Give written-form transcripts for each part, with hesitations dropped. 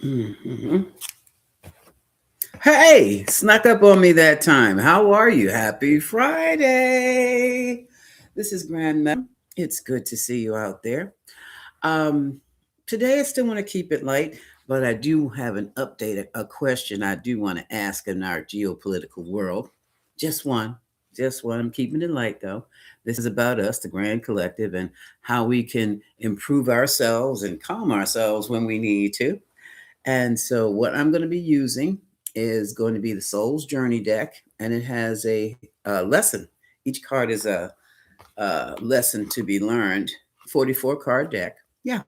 Mhm. Hey, snuck up on me that time. How are you? Happy Friday. This is Grand Mel. It's good to see you out there. Um, Today I still want to keep it light, but I do have an update, a question I do want to ask in our geopolitical world. Just one, just one. I'm keeping it light though. This is about us, the Grand Collective, and how we can improve ourselves and calm ourselves when we need to. And so, what I'm going to be using is going to be the Soul's Journey deck, and it has a lesson. Each card is a lesson to be learned. 44 card deck. Yeah.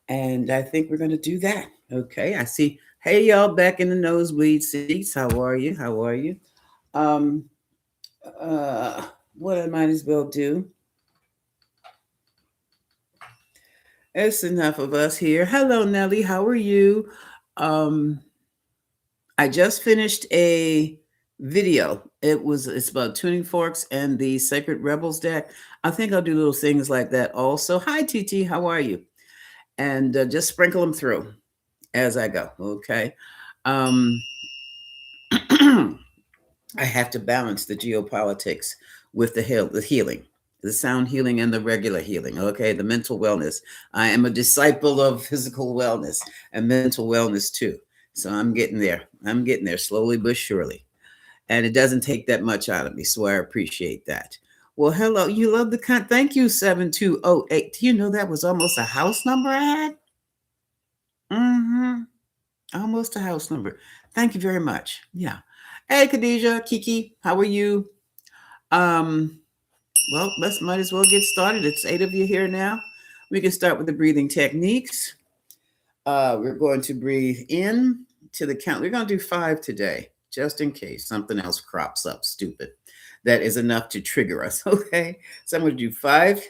And I think we're going to do that. Okay. I see. Hey, y'all, back in the nosebleed seats. How are you? How are you? Um, uh, what I might as well do. It's enough of us here. Hello, Nelly. How are you? Um, I just finished a video. It's about tuning forks and the Sacred Rebels deck. I think I'll do little things like that also. Hi, TT. How are you? And just sprinkle them through as I go. Okay. Um, I have to balance the geopolitics with the healing, the sound healing and the regular healing. Okay, the mental wellness. I am a disciple of physical wellness and mental wellness too. So I'm getting there. I'm getting there slowly but surely. And it doesn't take that much out of me. So I appreciate that. Well, hello. You love the Thank you, 7208. Do you know that was almost a house number I had? Mm-hmm. Almost a house number. Thank you very much. Yeah. Hey, Khadijah, Kiki, how are you? Um, well, let's might as well get started. It's 8 of you here now. We can start with the breathing techniques. We're going to breathe in to the count. We're going to do 5 today, just in case something else crops up stupid. That is enough to trigger us. Okay. So I'm going to do 5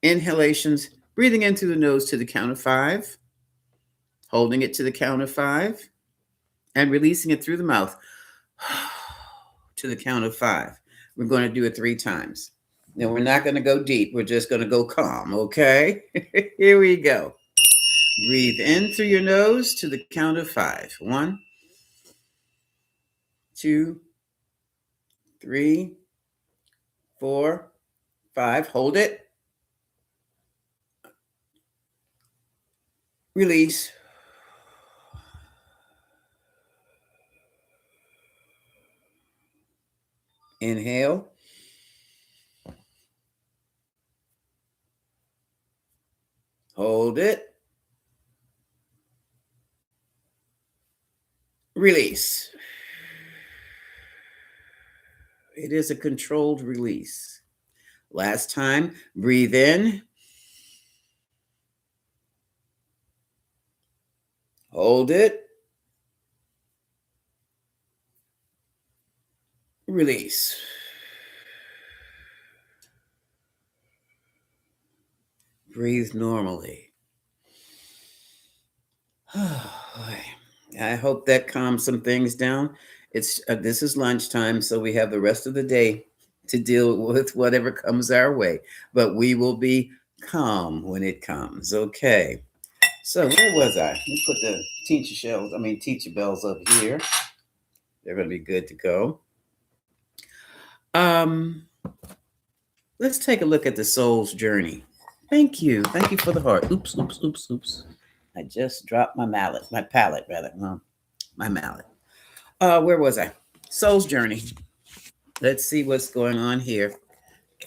inhalations, breathing in through the nose to the count of 5, holding it to the count of 5, and releasing it through the mouth to the count of 5. We're going to do it 3 times. Now, we're not going to go deep. We're just going to go calm. Okay. Here we go. Breathe in through your nose to the count of 5. 1, 2, 3, 4, 5. Hold it. Release. Inhale. Hold it. Release. It is a controlled release. Last time, breathe in. Hold it. Release. Breathe normally. Oh, boy. I hope that calms some things down. It's this is lunchtime, so we have the rest of the day to deal with whatever comes our way. But we will be calm when it comes. Okay. So where was I? Let me put the teacher bells up here. They're going to be good to go. Um, let's take a look at the soul's journey. Thank you. Thank you for the heart. Oops, oops, oops, oops. I just dropped my palette rather. My mallet. Where was I? Soul's journey. Let's see what's going on here.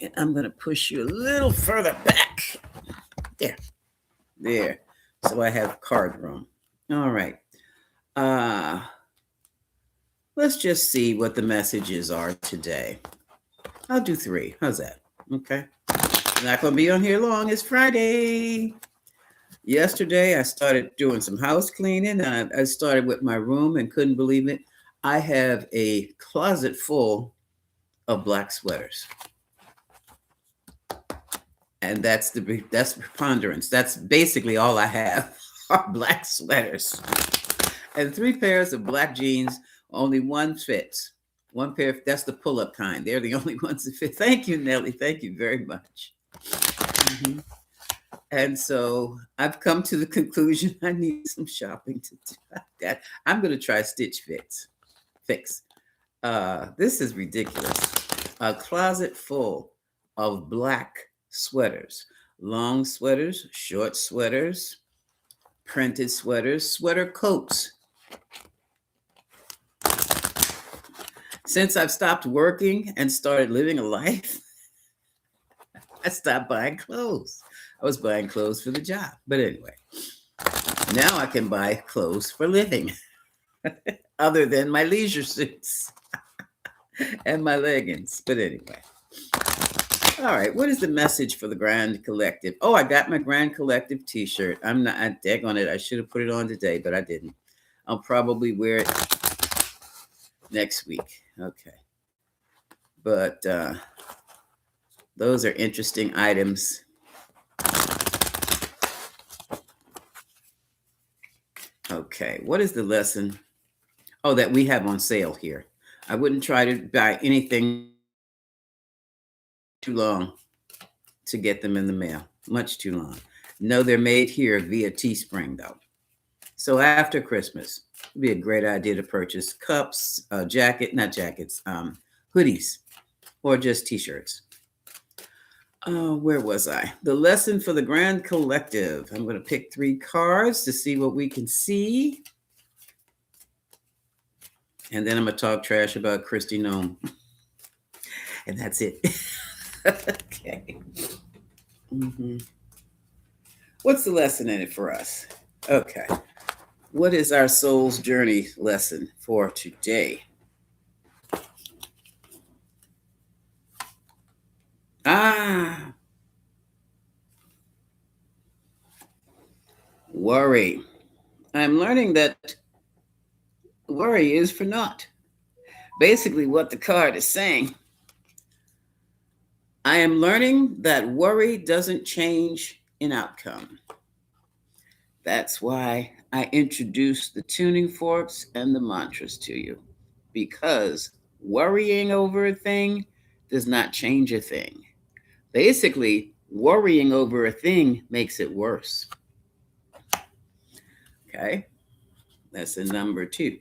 And I'm going to push you a little further back. There. There. So I have card room. All right. Uh, let's just see what the messages are today. I'll do 3. How's that? Okay. Not going to be on here long. It's Friday. Yesterday, I started doing some house cleaning. I started with my room and couldn't believe it. I have a closet full of black sweaters. And that's preponderance. That's basically all I have are black sweaters. And 3 pairs of black jeans. Only one fits. One pair, that's the pull-up kind. They're the only ones that fit. Thank you, Nellie. Thank you very much. Mhm. And so I've come to the conclusion I need some shopping to do. That I'm going to try Stitch Fix. This is ridiculous. A closet full of black sweaters, long sweaters, short sweaters, printed sweaters, sweater coats. Since I've stopped working and started living a life, I stopped buying clothes. I was buying clothes for the job. But anyway, now I can buy clothes for living, other than my leisure suits and my leggings. But anyway. All right, what is the message for the Grand Collective? Oh, I got my Grand Collective t-shirt. I'm not, I dag on it. I should have put it on today, but I didn't. I'll probably wear it next week. Okay. But those are interesting items. Okay, what is the lesson? Oh, that we have on sale here. I wouldn't try to buy anything too long to get them in the mail. Much too long. No, they're made here via Teespring, though. So after Christmas, it'd be a great idea to purchase cups, hoodies, or just t-shirts. Where was I? The lesson for the Grand Collective. I'm going to pick 3 cards to see what we can see. And then I'm going to talk trash about Kristi Noem. And that's it. Okay. Mm-hmm. What's the lesson in it for us? Okay. What is our soul's journey lesson for today? Worry. I'm learning that worry is for naught. Basically, what the card is saying. I am learning that worry doesn't change in outcome. That's why I introduced the tuning forks and the mantras to you, because worrying over a thing does not change a thing. Basically, worrying over a thing makes it worse. Okay, that's a number 2.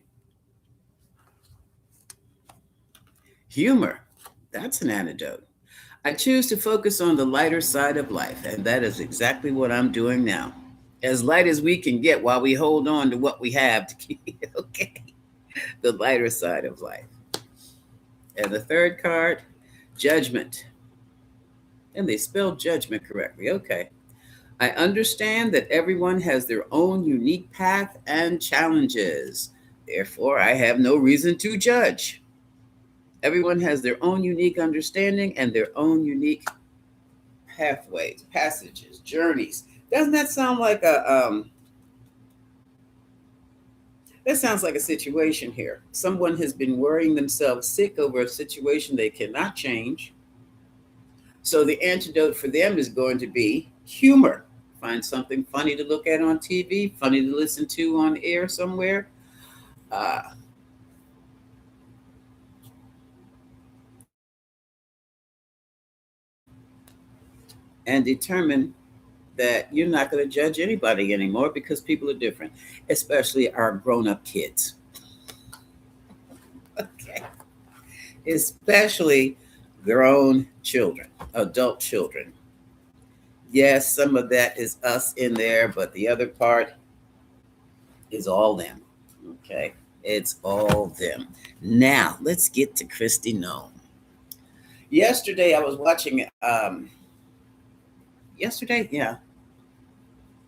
Humor, that's an antidote. I choose to focus on the lighter side of life, and that is exactly what I'm doing now. As light as we can get while we hold on to what we have to keep, okay? The lighter side of life. And the third card, judgment. And they spelled judgment correctly. Okay. I understand that everyone has their own unique path and challenges. Therefore, I have no reason to judge. Everyone has their own unique understanding and their own unique pathways, passages, journeys. Doesn't that sound like that sounds like a situation here? Someone has been worrying themselves sick over a situation they cannot change. So the antidote for them is going to be humor. Find something funny to look at on TV, funny to listen to on air somewhere. Uh, and determine that you're not going to judge anybody anymore because people are different, especially our grown up kids. Okay. Especially grown children, adult children. Yes, some of that is us in there, but the other part is all them. Okay. It's all them. Now, let's get to Kristi Noem. Yesterday, I was watching, yesterday, yeah,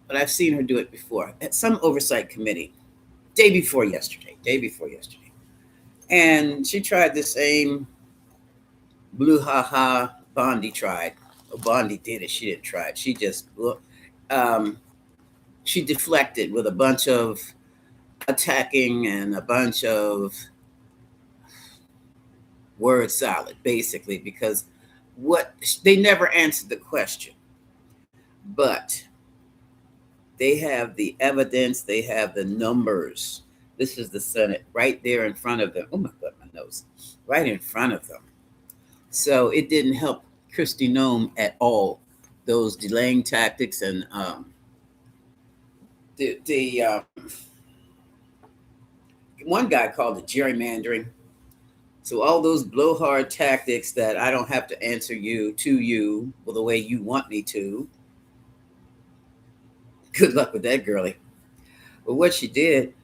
but I've seen her do it before at some oversight committee, day before yesterday. And she tried the same blue ha ha Bondi tried. Oh, Bondi did it. She didn't try it. She just um, she deflected with a bunch of attacking and a bunch of word salad, basically, because what they never answered the question, but they have the evidence, they have the numbers. This is the Senate right there in front of them. Oh my God, my nose, right in front of them. So it didn't help Kristi Noem at all those delaying tactics and the one guy called it gerrymandering. So all those blowhard tactics that I don't have to answer you to you well, the way you want me to. Good luck with that, girlie. But what she did,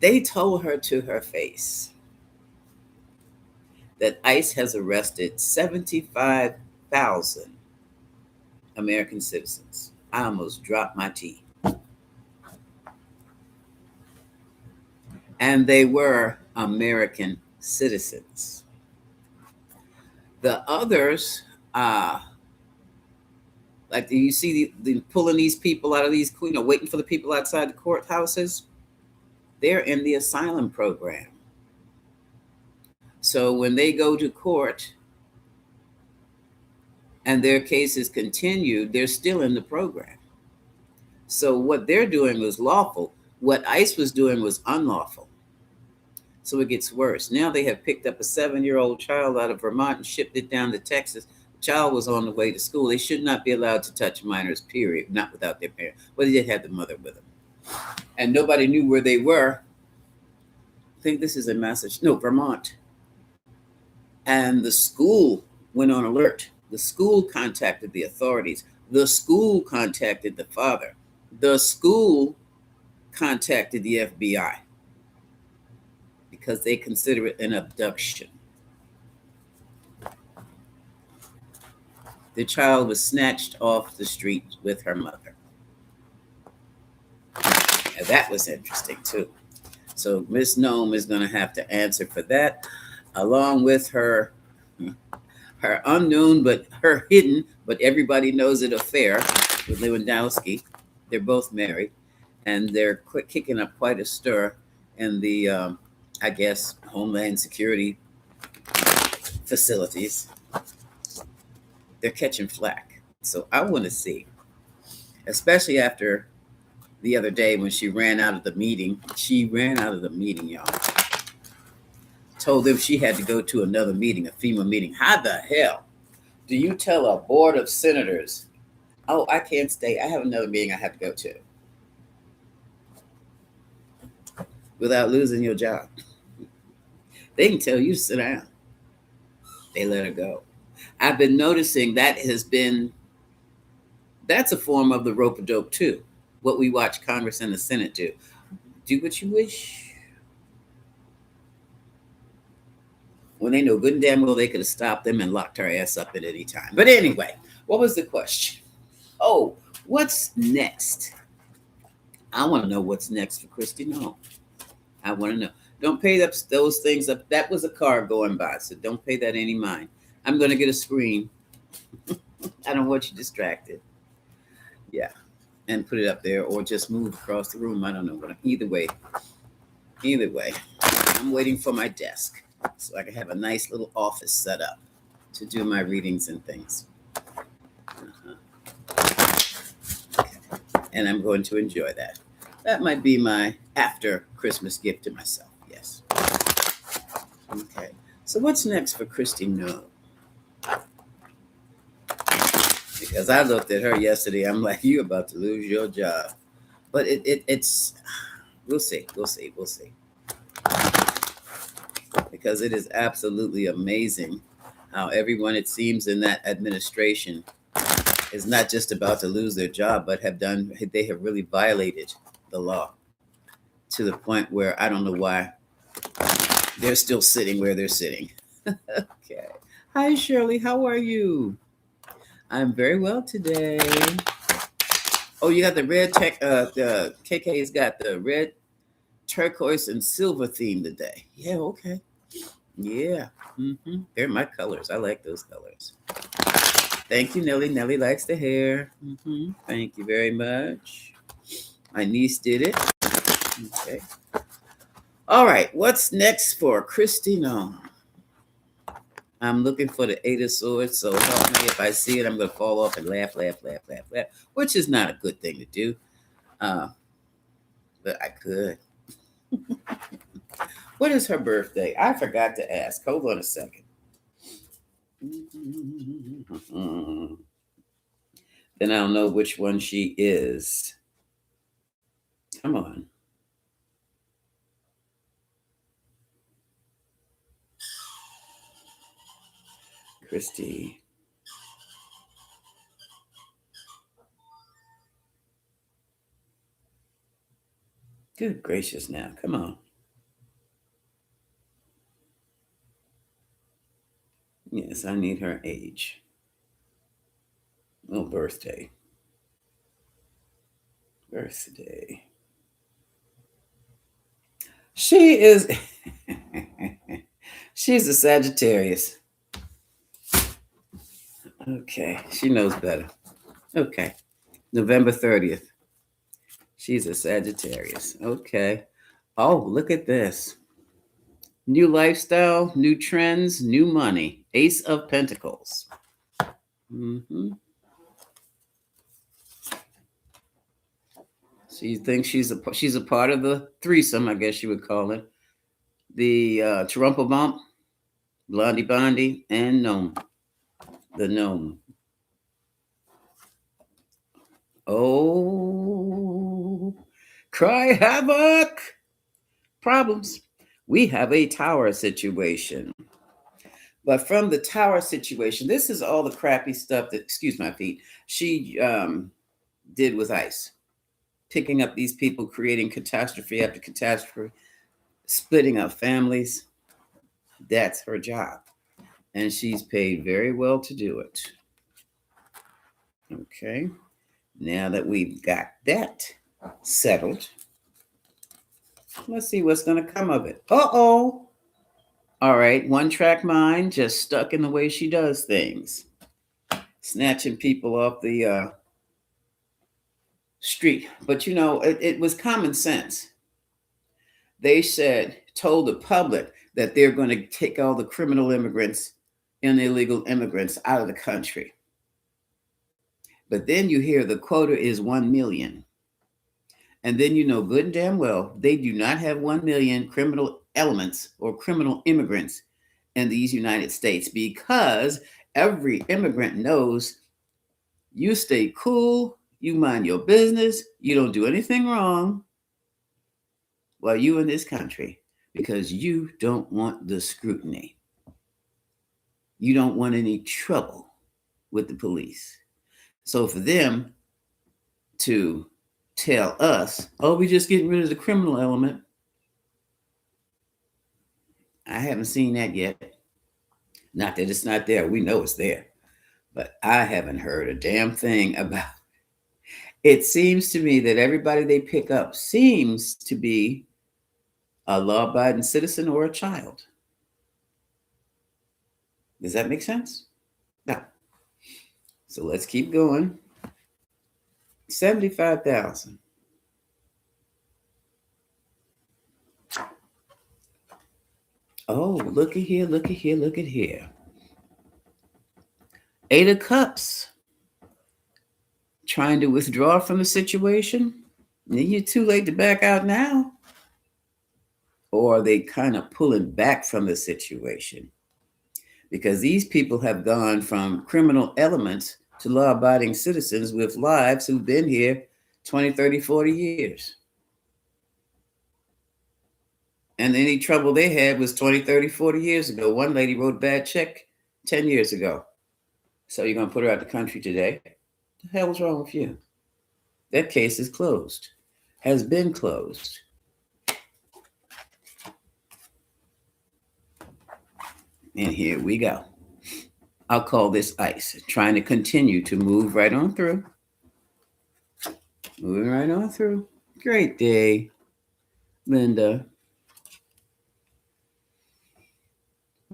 they told her to her face that ICE has arrested 75,000 American citizens. I almost dropped my tea. And they were American citizens. The others, like you see the pulling these people out of these, waiting for the people outside the courthouses, they're in the asylum program. So when they go to court and their case is continued, they're still in the program. So what they're doing was lawful. What ICE was doing was unlawful. So it gets worse. Now they have picked up a 7-year-old child out of Vermont and shipped it down to Texas. The child was on the way to school. They should not be allowed to touch minors, period, not without their parents. But they did have the mother with them. And nobody knew where they were. I think this is in Massachusetts. No, Vermont. And the school went on alert. The school contacted the authorities. The school contacted the father. The school contacted the FBI because they consider it an abduction. The child was snatched off the street with her mother. And that was interesting too. So Miss Nome is going to have to answer for that, along with her unknown but her hidden, but everybody knows it affair with Lewandowski. They're both married, and they're kicking up quite a stir in the, I guess, Homeland Security facilities. They're catching flack. So I want to see, especially after the other day when she ran out of the meeting. She ran out of the meeting, y'all. Told them she had to go to another meeting, a FEMA meeting. How the hell do you tell a board of senators, oh, I can't stay, I have another meeting I have to go to, without losing your job? They can tell you to sit down. They let her go. I've been noticing that's a form of the rope-a-dope too. What we watch Congress and the Senate do. Do what you wish. When they know good and damn well they could have stopped them and locked her ass up at any time. But anyway, what was the question? Oh, what's next? I want to know what's next for Kristi Noem. I want to know. Don't pay those things up. That was a car going by, so don't pay that any mind. I'm going to get a screen. I don't want you distracted. Yeah, and put it up there, or just move across the room. I don't know. Either way, I'm waiting for my desk so I can have a nice little office set up to do my readings and things. Okay. And I'm going to enjoy that. That might be my after Christmas gift to myself. Yes. Okay. So what's next for Kristi Noem? Because I looked at her yesterday, I'm like, you're about to lose your job. But it's, we'll see. Because it is absolutely amazing how everyone, it seems, in that administration is not just about to lose their job, but they have really violated the law to the point where I don't know why they're still sitting where they're sitting. Okay. Hi, Shirley. How are you? I'm very well today. Oh, you got the red tech. The KK's got the red, turquoise, and silver theme today. Yeah. Okay. Yeah. They're my colors. I like those colors. Thank you, Nellie. Nellie likes the hair. Thank you very much. My niece did it. Okay. All right. What's next for Kristi Noem? I'm looking for the 8 of Swords, so help me. If I see it, I'm going to fall off and laugh, which is not a good thing to do. But I could. What is her birthday? I forgot to ask. Hold on a second. Then I don't know which one she is. Come on. Christy. Good gracious now. Come on. Yes, I need her age. Oh, birthday. Birthday. She is. She's a Sagittarius. Okay. She knows better. Okay. November 30th. She's a Sagittarius. Okay. Oh, look at this. New lifestyle, new trends, new money. Ace of Pentacles. Mm-hmm. She thinks she's a part of the threesome, I guess you would call it. The Trumpa Bump, Blondie Bondi, and Gnome. The Gnome. Oh, cry havoc. Problems. We have a tower situation. But from the tower situation, this is all the crappy stuff that, excuse my feet, she did with ICE. Picking up these people, creating catastrophe after catastrophe, splitting up families. That's her job. And she's paid very well to do it. Okay. Now that we've got that settled, let's see what's going to come of it. Uh-oh. All right. One track mind, just stuck in the way she does things. Snatching people off the street. But, it was common sense. They told the public that they're going to take all the criminal immigrants and illegal immigrants out of the country. But then you hear the quota is 1 million. And then you know good and damn well they do not have 1 million criminal elements or criminal immigrants in these United States, because every immigrant knows you stay cool, you mind your business, you don't do anything wrong while you're in this country, because you don't want the scrutiny. You don't want any trouble with the police. So for them to tell us, oh, we're just getting rid of the criminal element, I haven't seen that yet. Not that it's not there. We know it's there. But I haven't heard a damn thing about it. It seems to me that everybody they pick up seems to be a law-abiding citizen or a child. Does that make sense? No. So let's keep going. 75,000. Oh, look at here, look at here, look at here. 8 of Cups. Trying to withdraw from the situation. You're too late to back out now. Or are they kind of pulling back from the situation? Because these people have gone from criminal elements to law-abiding citizens with lives who've been here 20, 30, 40 years. And any trouble they had was 20, 30, 40 years ago. One lady wrote a bad check 10 years ago. So you're going to put her out the country today? What the hell's wrong with you? That case is closed. Has been closed. And here we go. I'll call this ICE, trying to continue to move right on through. Moving right on through. Great day, Linda.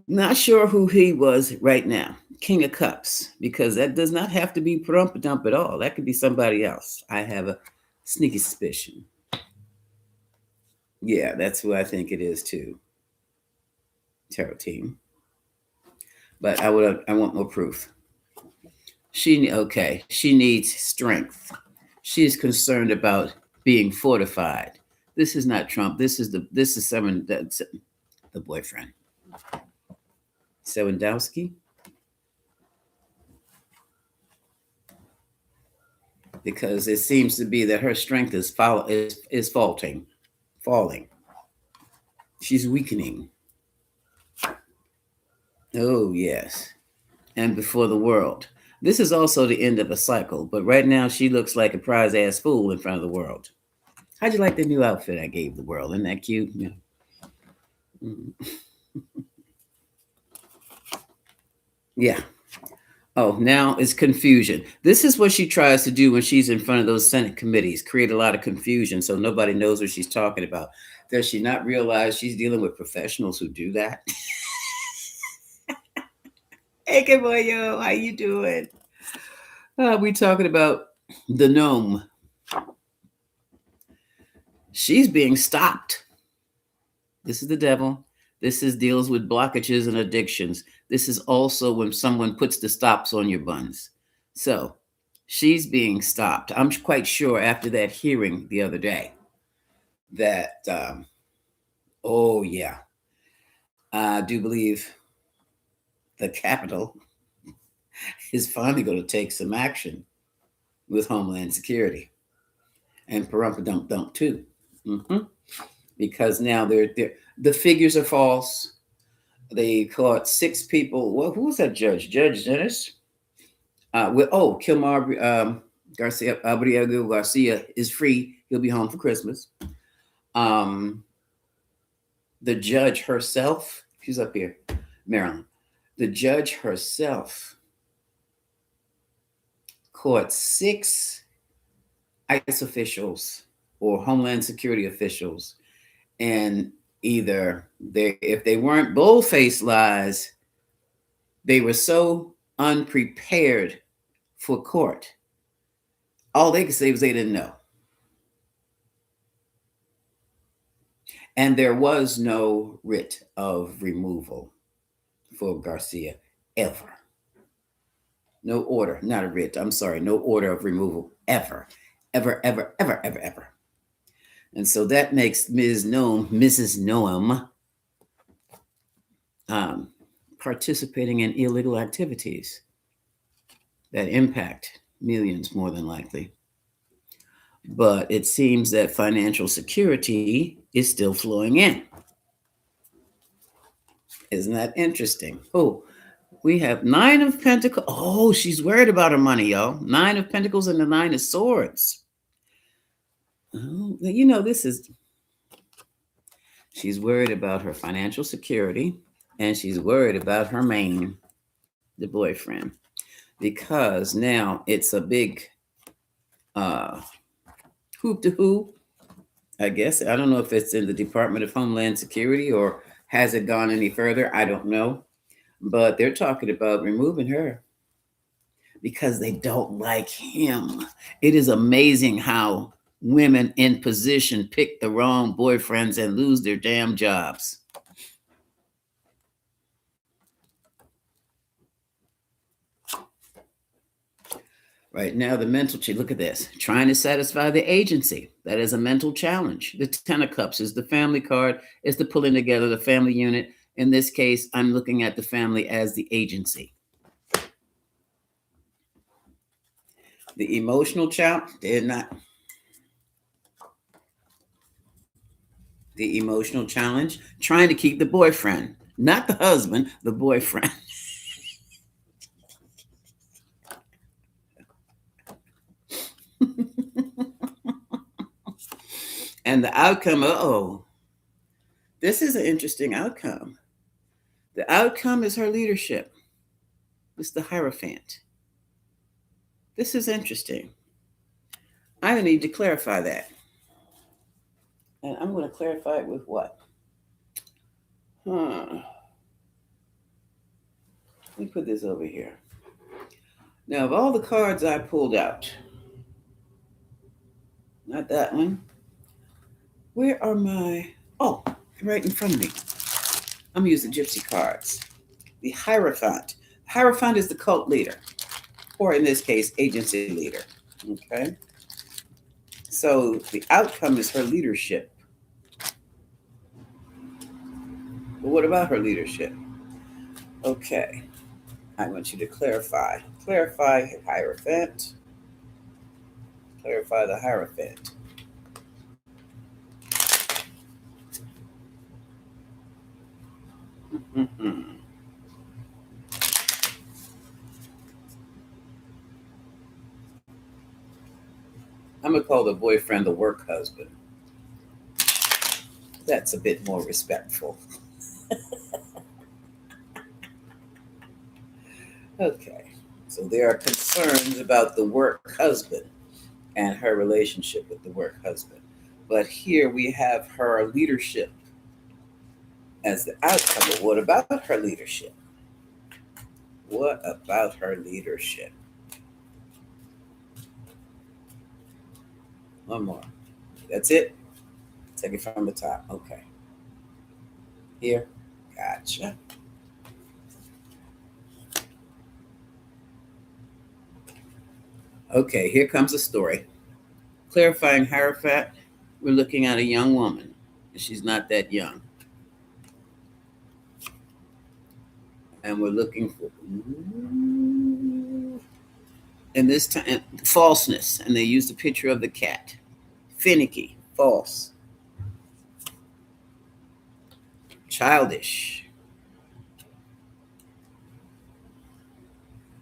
Not sure who he was right now. King of Cups, because that does not have to be Prumpadump at all. That could be somebody else. I have a sneaky suspicion. Yeah, that's who I think it is too. Tarot team. But I want more proof. She needs strength. She's concerned about being fortified. This is not Trump. This is someone that's the boyfriend. Sewandowski. because it seems to be that her strength is falling. She's weakening. Oh, yes. And before the world. This is also the end of a cycle, but right now she looks like a prize ass fool in front of the world. How'd you like the new outfit I gave the world? Isn't that cute? Yeah. Yeah. Oh, now it's confusion. This is what she tries to do when she's in front of those Senate committees, create a lot of confusion so nobody knows what she's talking about. Does she not realize she's dealing with professionals who do that? Hey, good boy, yo, how you doing? We talking about the gnome. She's being stopped. This is the devil. This is deals with blockages and addictions. This is also when someone puts the stops on your buns. So she's being stopped. I'm quite sure after that hearing the other day that, oh, yeah, I do believe the Capitol is finally going to take some action with Homeland Security and Parumpadump too. Mm-hmm. Because now the figures are false. They caught 6 people. Well, who was that judge? Judge Dennis? Kilmar Garcia, Abriego Garcia is free. He'll be home for Christmas. The judge herself, she's up here, Maryland. The judge herself caught 6 ICE officials or Homeland Security officials, and either if they weren't bold-faced lies, they were so unprepared for court. All they could say was they didn't know. And there was no writ of removal for Garcia ever. No order, not a writ. I'm sorry, no order of removal ever. Ever. And so that makes Mrs. Noam, participating in illegal activities that impact millions more than likely. But it seems that financial security is still flowing in. Isn't that interesting? Oh, we have 9 of Pentacles. Oh, she's worried about her money, y'all. 9 of Pentacles and the 9 of Swords. Oh, she's worried about her financial security, and she's worried about her main, the boyfriend, because now it's a big hoop to hoop. I guess I don't know if it's in the Department of Homeland Security or has it gone any further. I don't know, but they're talking about removing her because they don't like him. It is amazing how women in position pick the wrong boyfriends and lose their damn jobs. Right now, the mental, look at this, trying to satisfy the agency. That is a mental challenge. The 10 of Cups is the family card, is the pulling together the family unit. In this case, I'm looking at the family as the agency. The emotional challenge, did not. The emotional challenge, trying to keep the boyfriend, not the husband, the boyfriend. And the outcome, this is an interesting outcome. The outcome is her leadership. It's the Hierophant. This is interesting. I need to clarify that. And I'm going to clarify it with what? Let me put this over here. Now, of all the cards I pulled out, not that one. Where are my... Oh, right in front of me. I'm using Gypsy cards. The Hierophant. Hierophant is the cult leader, or in this case, agency leader. Okay? So the outcome is her leadership. But what about her leadership? Okay. I want you to clarify. Clarify, Hierophant. Clarify the Hierophant. Mm-hmm. I'm going to call the boyfriend the work husband. That's a bit more respectful. Okay. So there are concerns about the work husband and her relationship with the work husband. But here we have her leadership as the outcome. But what about her leadership? What about her leadership? One more. That's it. Take it from the top. Okay. Here. Gotcha. Okay, here comes the story. Clarifying Hierophant, we're looking at a young woman. She's not that young. And we're looking for, in this time, falseness. And they used a picture of the cat. Finicky, false. Childish.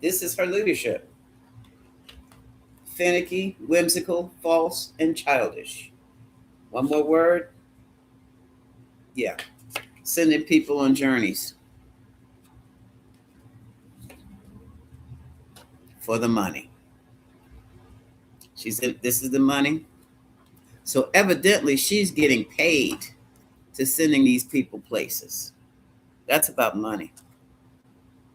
This is her leadership. Finicky, whimsical, false, and childish. One more word. Yeah. Sending people on journeys for the money. She said, this is the money. So evidently she's getting paid to sending these people places. That's about money.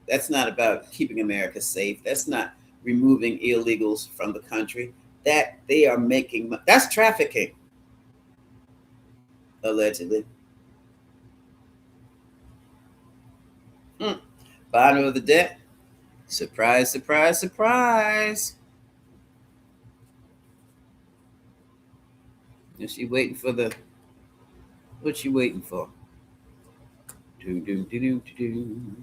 That's not about keeping America safe. That's not removing illegals from the country. That they are making, that's trafficking, allegedly. Bottom of the deck. Surprise, surprise, surprise. Is she waiting for the, what's she waiting for? Do, do, do, do, do.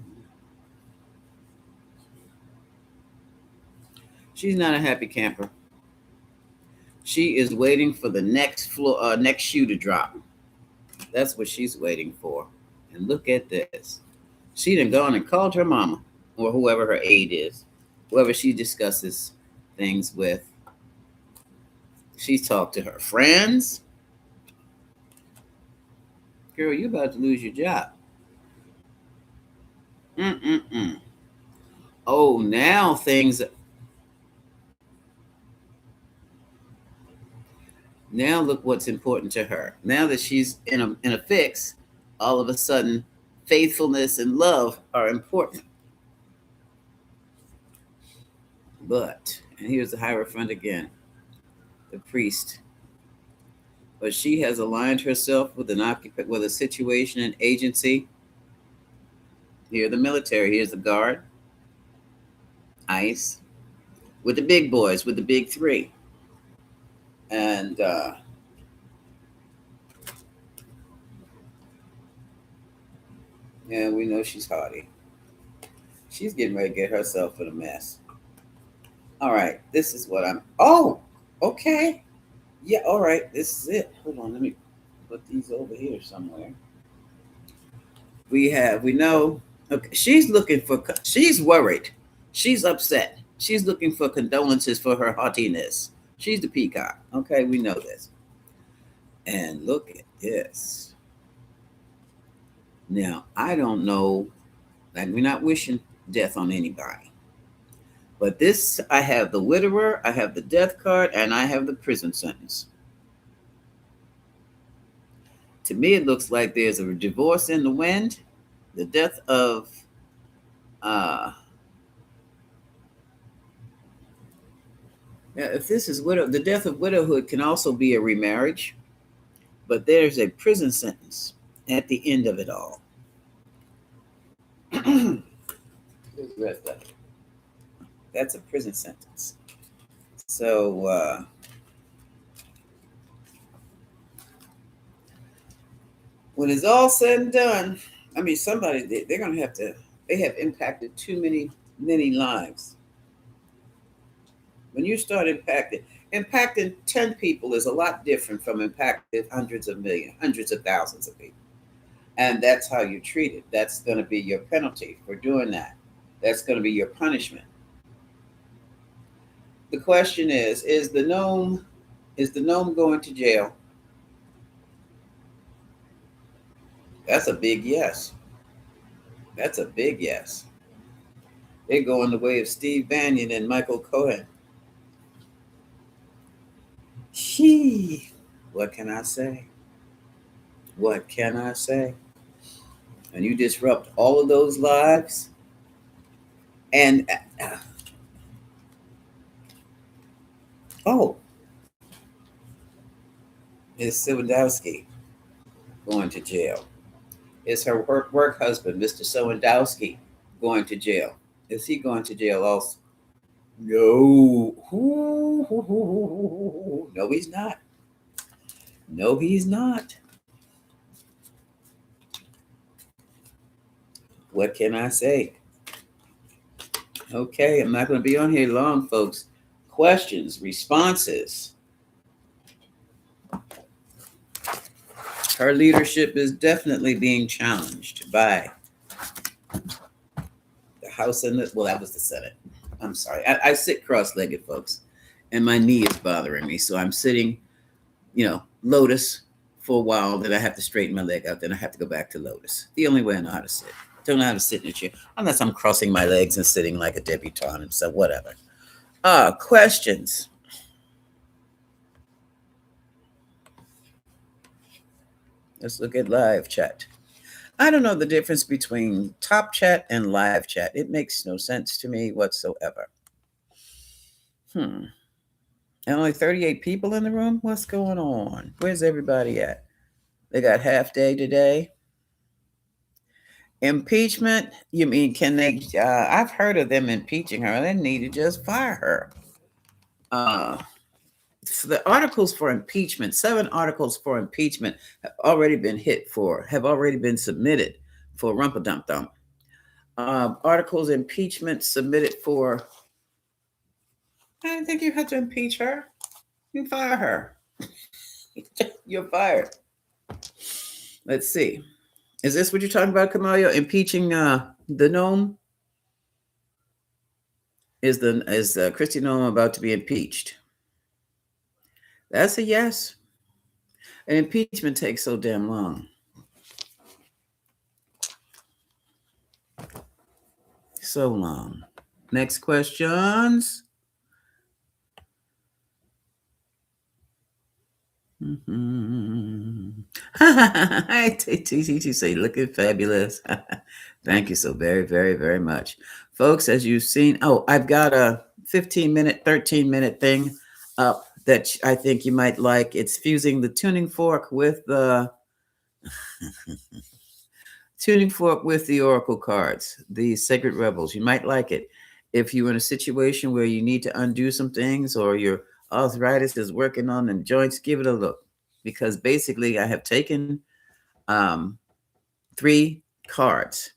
She's not a happy camper. She is waiting for the next floor, next shoe to drop. That's what she's waiting for. And look at this. She done gone and called her mama or whoever her aide is, whoever she discusses things with. She's talked to her friends. Girl, you about to lose your job. Mm-mm-mm. Oh, now things. Now look what's important to her. Now that she's in a fix, all of a sudden, faithfulness and love are important. But, and here's the Hierophant again, the priest. But she has aligned herself with with a situation and agency. Here, the military. Here's the guard, ICE, with the big boys, with the big three, and yeah, we know she's haughty. She's getting ready to get herself in a mess. All right, this is what I'm. Oh, okay. Yeah, all right. This is it. Hold on, let me put these over here somewhere. We know. Okay, she's looking for. She's worried. She's upset. She's looking for condolences for her haughtiness. She's the peacock. Okay, we know this. And look at this. Now, I don't know. Like, we're not wishing death on anybody. But this, I have the widower, I have the death card, and I have the prison sentence. To me, it looks like there's a divorce in the wind, the death of now, if this is widow, the death of widowhood can also be a remarriage, but there's a prison sentence at the end of it all. That's a prison sentence. So when it's all said and done, I mean, somebody they're going to have to. They have impacted too many lives. When you start impacting, Impacting 10 people is a lot different from impacting hundreds of millions, hundreds of thousands of people. And that's how you treat it. That's going to be your penalty for doing that. That's going to be your punishment. The question is the gnome going to jail? That's a big yes. That's a big yes. They go in the way of Steve Bannon and Michael Cohen. Gee, what can I say? What can I say? And you disrupt all of those lives. And oh, is Sewandowski going to jail? Is her work husband, Mr. Sewandowski, going to jail? Is he going to jail also? No. No, he's not. No, he's not. What can I say? Okay, I'm not going to be on here long, folks. Questions, responses. Her leadership is definitely being challenged by the House and that was the Senate. I'm sorry. I sit cross-legged, folks, and my knee is bothering me. So I'm sitting, lotus for a while. Then I have to straighten my leg out. Then I have to go back to lotus. The only way I know how to sit. Don't know how to sit in a chair unless I'm crossing my legs and sitting like a debutante and so whatever. Questions. Let's look at live chat. I don't know the difference between top chat and live chat. It makes no sense to me whatsoever. And only 38 people in the room? What's going on? Where's everybody at? They got half day today. Impeachment? You mean can they? I've heard of them impeaching her. They need to just fire her. So the articles for impeachment, 7 articles for impeachment have already been submitted for Rumpadump. Articles impeachment submitted for. I didn't think you had to impeach her. You fire her. You're fired. Let's see. Is this what you're talking about, Camellia? Impeaching the gnome? Is Kristi Noem about to be impeached? That's a yes. An impeachment takes so damn long. So long. Next questions. Hi, TTT say, looking fabulous. Thank you so very, very, very much. Folks, as you've seen, I've got a 15-minute, 13-minute thing up that I think you might like. It's fusing the tuning fork with the tuning fork with the oracle cards, the Sacred Rebels. You might like it. If you're in a situation where you need to undo some things or your arthritis is working on the joints, give it a look. Because basically I have taken 3 cards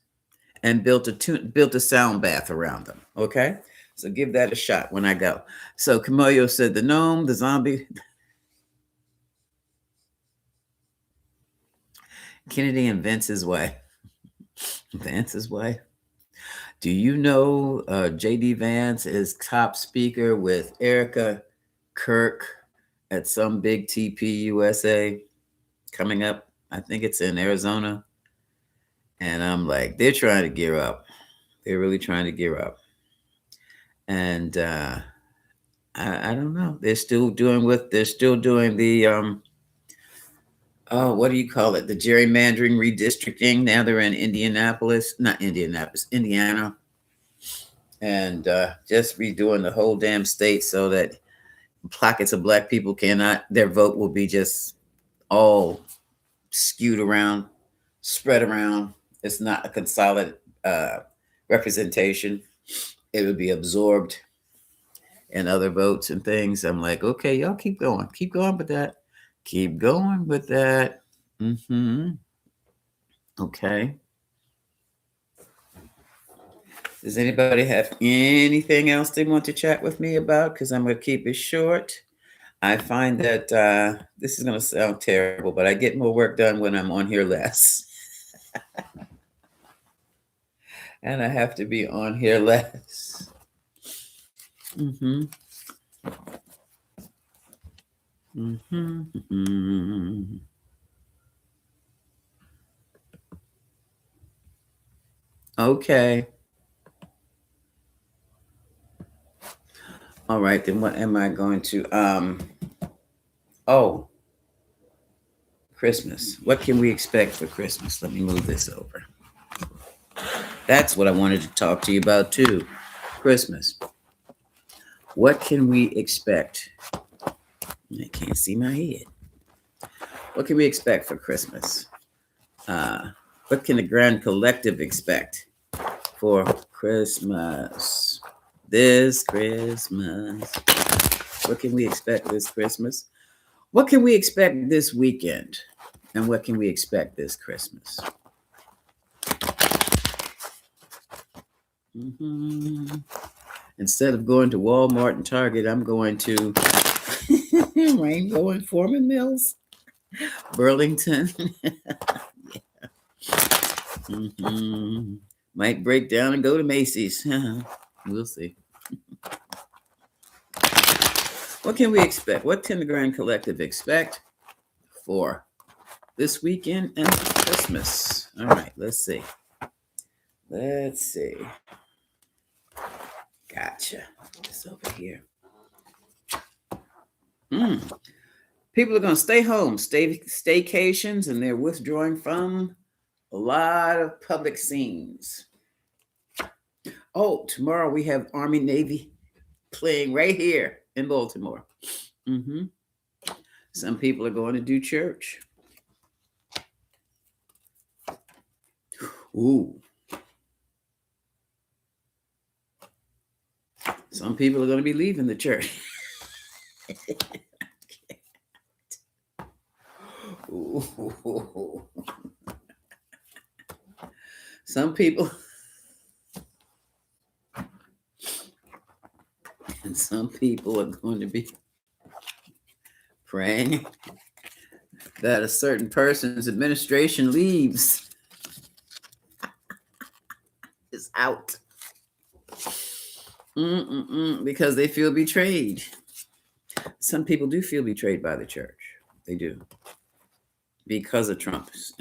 and built a sound bath around them. Okay? So give that a shot when I go. So Camello said the gnome, the zombie. Kennedy and Vance's way. Vance's way. Do you know J.D. Vance is top speaker with Erica Kirk at some big TP USA coming up? I think it's in Arizona. And I'm like, they're trying to gear up. They're really trying to gear up. And I don't know. They're still doing the what do you call it? The gerrymandering redistricting. Now they're in Indiana. And just redoing the whole damn state so that pockets of black people their vote will be just all skewed around, spread around. It's not a consolidated representation. It would be absorbed in other votes and things. I'm like, okay, y'all keep going with that. Keep going with that. Okay. Does anybody have anything else they want to chat with me about? Because I'm going to keep it short. I find that this is going to sound terrible, but I get more work done when I'm on here less. And I have to be on here less. Mm-hmm. Mm-hmm. Mm-hmm. Okay. All right, then what am I going to oh, Christmas. What can we expect for Christmas? Let me move this over. That's what I wanted to talk to you about too. Christmas. What can we expect? I can't see my head. What can we expect for Christmas? Uh, what can the Grand Collective expect for Christmas? This Christmas. What can we expect this Christmas? What can we expect this weekend? And what can we expect this Christmas? Mm-hmm. Instead of going to Walmart and Target, I'm going to Rainbow and Foreman Mills, Burlington. Mm-hmm. Might break down and go to Macy's. We'll see. What can we expect? What can the Grand Collective expect for this weekend and Christmas? All right, let's see. Let's see. Gotcha. It's over here. People are going to stay home, staycations, and they're withdrawing from a lot of public scenes. Oh, tomorrow we have Army Navy playing right here in Baltimore. Mm-hmm. Some people are going to do church. Ooh. Some people are going to be leaving the church. Ooh. Some people and some people are going to be praying that a certain person's administration leaves. Is out. Because they feel betrayed. Some people do feel betrayed by the church. They do. Because of Trump's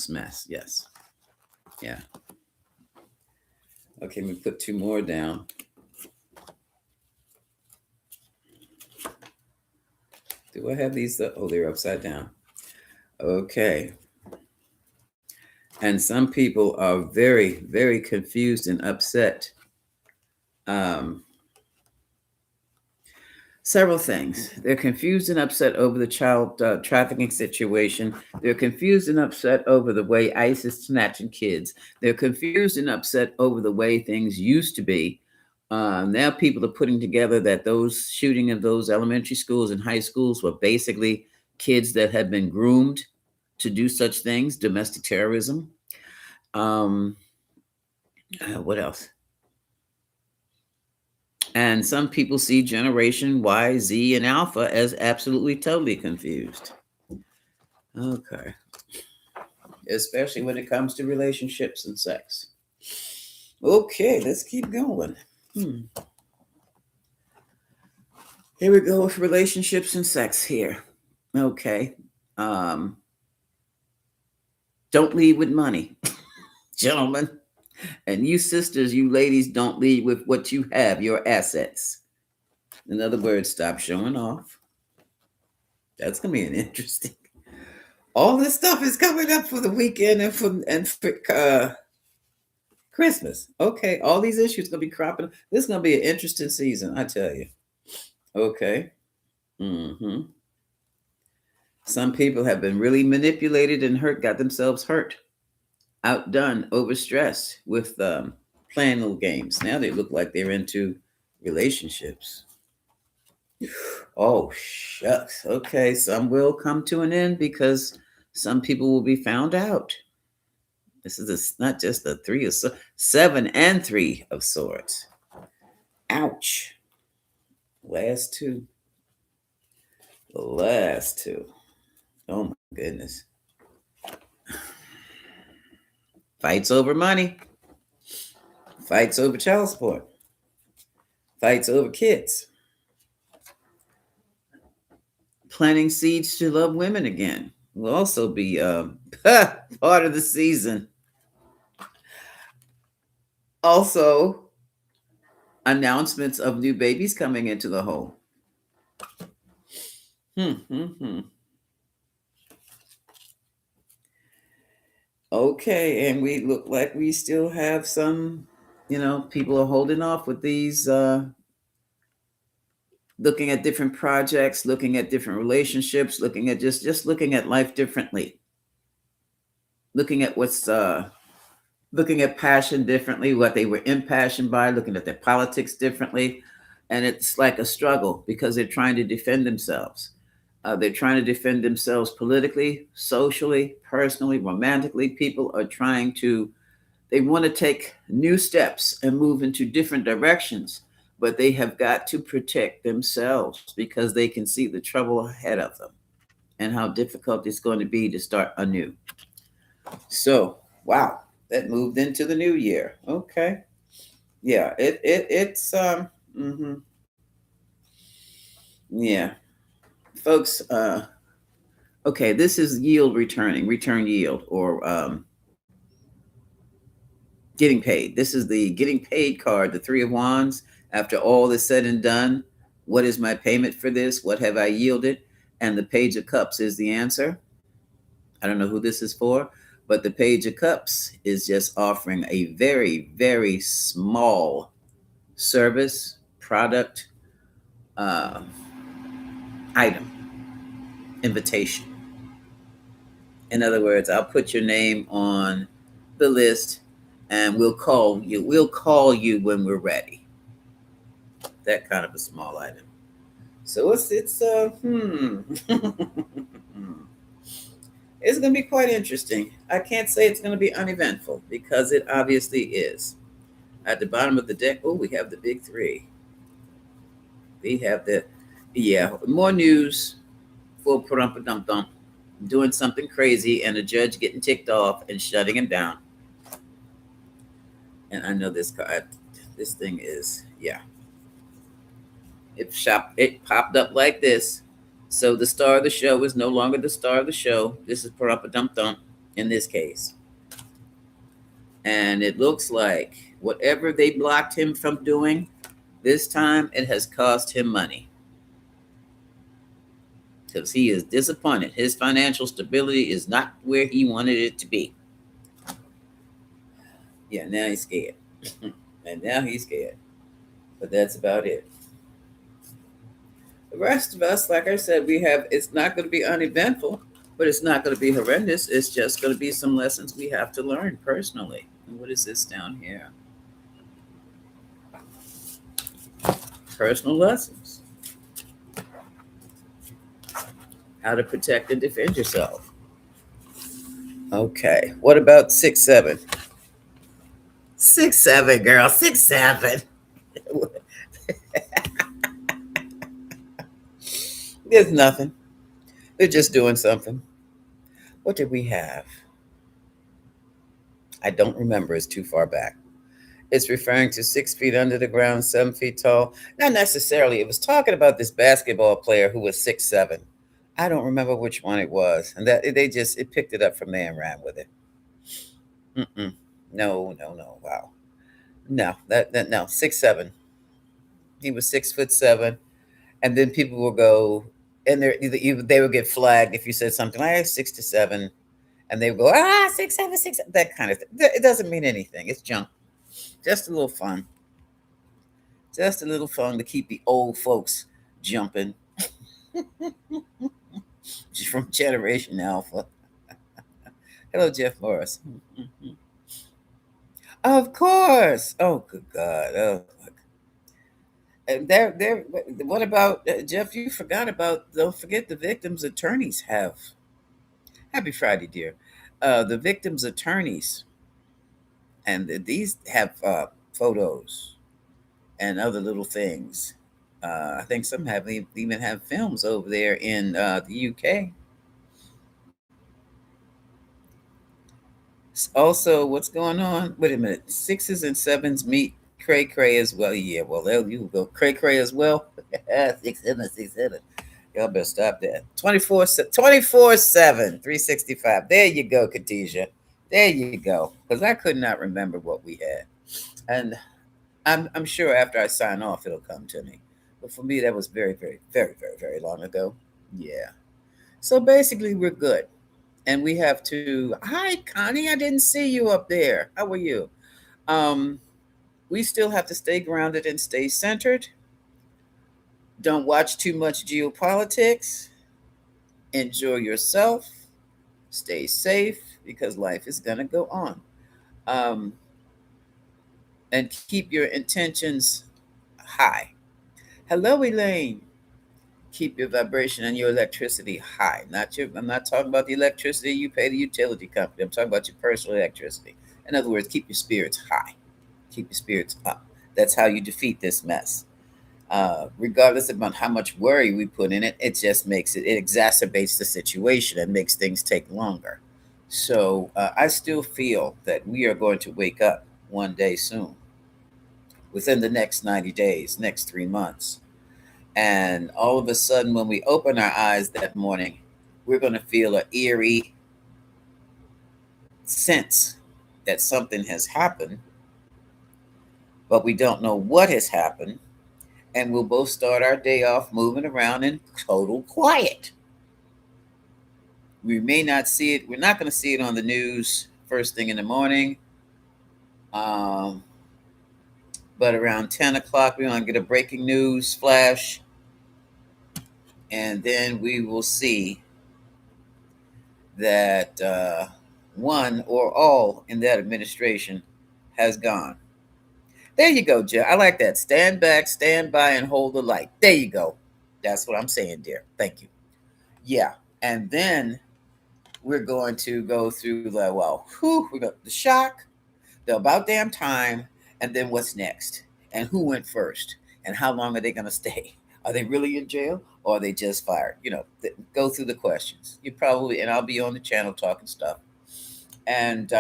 mess. Yes. Yeah. Okay, we put two more down. Do I have these? Oh, they're upside down. Okay. And some people are very, very confused and upset. Several things. They're confused and upset over the child trafficking situation. They're confused and upset over the way ICE is snatching kids. They're confused and upset over the way things used to be. Now people are putting together that those shooting of those elementary schools and high schools were basically kids that had been groomed to do such things, domestic terrorism. What else? And some people see Generation Y, Z, and Alpha as absolutely totally confused. Okay. Especially when it comes to relationships and sex. Okay, let's keep going. Here we go with relationships and sex here. Okay. Don't lead with money, gentlemen. And you sisters, you ladies, don't lead with what you have, your assets. In other words, stop showing off. That's going to be an interesting. All this stuff is coming up for the weekend and for Christmas. Okay, all these issues going to be cropping up. This is going to be an interesting season, I tell you. Okay. Mm-hmm. Some people have been really manipulated and got themselves hurt, outdone, overstressed with playing little games. Now they look like they're into relationships. Oh, shucks. Okay, some will come to an end because some people will be found out. This is not just a 3 of 7 and 3 of swords. Ouch. Last two. The last two. Oh my goodness. Fights over money, fights over child support, fights over kids, planting seeds to love women again will also be part of the season. Also, announcements of new babies coming into the home. Hmm, hmm, hmm. Okay, and we look like we still have some, people are holding off with these, looking at different projects, looking at different relationships, looking at just looking at life differently, looking at what's looking at passion differently, what they were impassioned by, looking at their politics differently. And it's like a struggle because they're trying to defend themselves. They're trying to defend themselves politically, socially, personally, romantically. People are trying to, they want to take new steps and move into different directions, but they have got to protect themselves because they can see the trouble ahead of them and how difficult it's going to be to start anew. So, wow, that moved into the new year. Okay. Yeah, it's yeah. Folks, okay, this is yield returning, return yield or getting paid. This is the getting paid card, the 3 of wands. After all is said and done, what is my payment for this? What have I yielded? And the page of cups is the answer. I don't know who this is for, but the page of cups is just offering a very, very small service, product, uh, item, invitation. In other words, I'll put your name on the list and we'll call you. We'll call you when we're ready. That kind of a small item. So it's going to be quite interesting. I can't say it's going to be uneventful because it obviously is. At the bottom of the deck, oh, we have the big three. We have the, yeah, more news for Parumpa Dum Dum doing something crazy and the judge getting ticked off and shutting him down. And I know this card, this thing is, yeah, it popped up like this. So the star of the show is no longer the star of the show. This is Parumpa Dum Dum in this case. And it looks like whatever they blocked him from doing, this time it has cost him money because he is disappointed. His financial stability is not where he wanted it to be. Yeah, now he's scared. And now he's scared. But that's about it. The rest of us, like I said, we have, it's not going to be uneventful, but it's not going to be horrendous. It's just going to be some lessons we have to learn personally. And what is this down here? Personal lessons. How to protect and defend yourself. Okay. What about 6-7? 6-7, girl. 6-7. There's nothing. They're just doing something. What did we have? I don't remember. It's too far back. It's referring to 6 feet under the ground, 7 feet tall. Not necessarily. It was talking about this basketball player who was 6'7". I don't remember which one it was, and that they just it picked it up from there and ran with it. Mm-mm. No, no, no. Wow. No, that no 6'7". He was 6'7", and then people will go and they would get flagged if you said something like 6 to 7, and they would go 6'7", 6". That kind of thing. It doesn't mean anything. It's junk. Just a little fun. Just a little fun to keep the old folks jumping from Generation Alpha. Hello, Jeff Morris. Of course. Oh, good God. Oh, and there. What about Jeff? You forgot about. Don't forget the victims' attorneys have. Happy Friday, dear. The victims' attorneys, and these have photos and other little things I think some have even have films over there in the UK. Also, what's going on? Wait a minute. Sixes and sevens meet cray cray as well. Yeah, well, there you go. Cray cray as well. 6 7, 6 7. Y'all better stop that. 24/7, 365. There you go, Khadijah. There you go. Because I could not remember what we had. And I'm sure after I sign off, it'll come to me. But for me, that was very, very, very, very, very long ago. Yeah. So basically, we're good. And we have to. Hi, Connie. I didn't see you up there. How are you? Um, we still have to stay grounded and stay centered. Don't watch too much geopolitics. Enjoy yourself. Stay safe because life is going to go on. Um, and keep your intentions high. Hello, Elaine. Keep your vibration and your electricity high. Not your. I'm not talking about the electricity you pay the utility company. I'm talking about your personal electricity. In other words, keep your spirits high. Keep your spirits up. That's how you defeat this mess. Regardless about how much worry we put in it, it just makes it. It exacerbates the situation and makes things take longer. So I still feel that we are going to wake up one day soon, within the next 90 days, next 3 months. And all of a sudden, when we open our eyes that morning, we're going to feel an eerie sense that something has happened, but we don't know what has happened. And we'll both start our day off moving around in total quiet. We may not see it. We're not going to see it on the news first thing in the morning. Um, but around 10 o'clock, we're going to get a breaking news flash. And then we will see that one or all in that administration has gone. There you go, Joe. I like that. Stand back, stand by, and hold the light. There you go. That's what I'm saying, dear. Thank you. Yeah. And then we're going to go through the, well, we got the shock, the about damn time, and then what's next? And who went first? And how long are they going to stay? Are they really in jail or are they just fired? Go through the questions. You probably, and I'll be on the channel talking stuff. And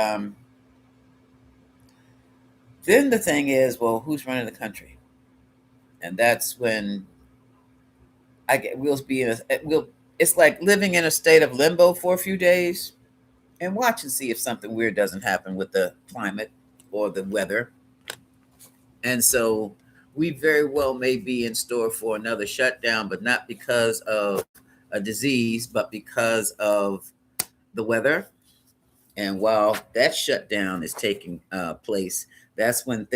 then the thing is, well, who's running the country? And that's when we'll be in it's like living in a state of limbo for a few days and watch and see if something weird doesn't happen with the climate or the weather. And so we very well may be in store for another shutdown, but not because of a disease, but because of the weather. And while that shutdown is taking place, that's when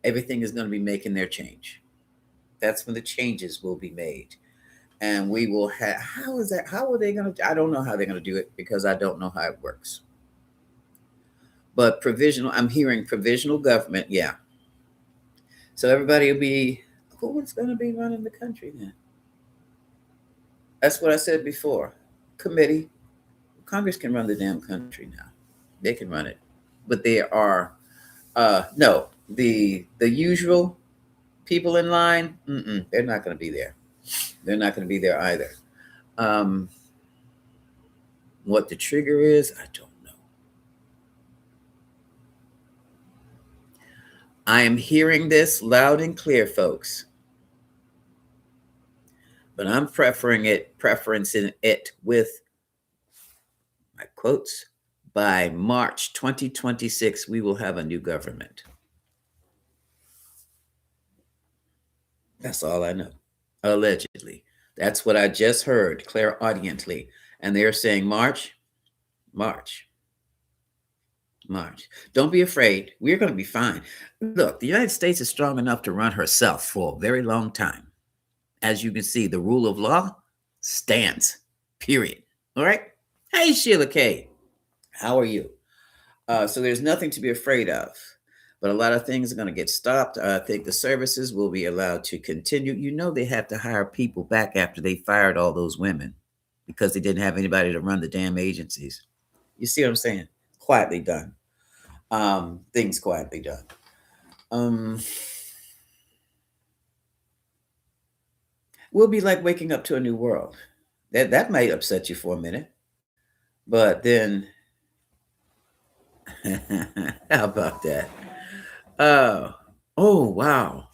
everything is going to be making their change. That's when the changes will be made. And we will have, how is that? How are they going to, I don't know how they're going to do it because I don't know how it works. But provisional, I'm hearing provisional government. Yeah. So everybody will be, who is going to be running the country then? That's what I said before. Committee. Congress can run the damn country now. They can run it. But there are, no, the usual people in line, they're not going to be there. They're not going to be there either. Um, what the trigger is, I don't know. I am hearing this loud and clear, folks. But I'm preferencing it with my quotes. By March 2026, we will have a new government. That's all I know. Allegedly. That's what I just heard clairaudiently. And they're saying March, March, March. Don't be afraid. We're going to be fine. Look, the United States is strong enough to run herself for a very long time. As you can see, the rule of law stands, period. All right? Hey, Sheila K. How are you? So there's nothing to be afraid of. But a lot of things are going to get stopped. I think the services will be allowed to continue. You know, they have to hire people back after they fired all those women because they didn't have anybody to run the damn agencies. You see what I'm saying? Quietly done. Things quietly done. Um, will be like waking up to a new world. That might upset you for a minute, but then how about that? Uh, oh wow.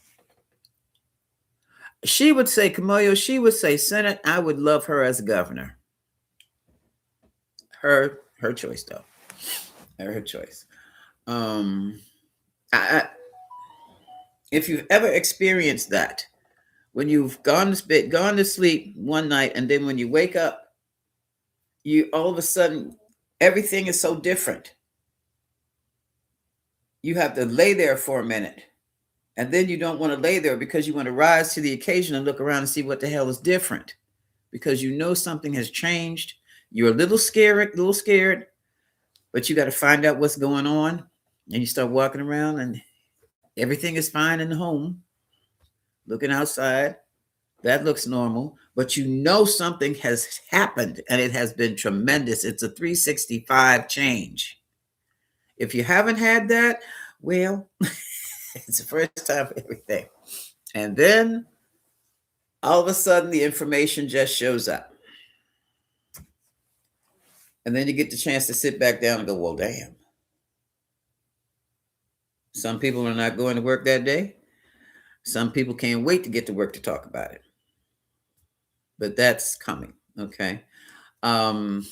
She would say, Camellia, she would say, Senate, I would love her as governor. Her choice though. Her choice. Um I, if you've ever experienced that, when you've gone to sleep one night, and then when you wake up, you all of a sudden everything is so different. You have to lay there for a minute, and then you don't want to lay there because you want to rise to the occasion and look around and see what the hell is different, because you know something has changed. You're a little scared, but you got to find out what's going on. And you start walking around, and everything is fine in the home. Looking outside, that looks normal, but you know something has happened, and it has been tremendous. It's a 365 change. If you haven't had that, well, it's the first time for everything. And then all of a sudden, the information just shows up. And then you get the chance to sit back down and go, well, damn. Some people are not going to work that day. Some people can't wait to get to work to talk about it. But that's coming. Okay. And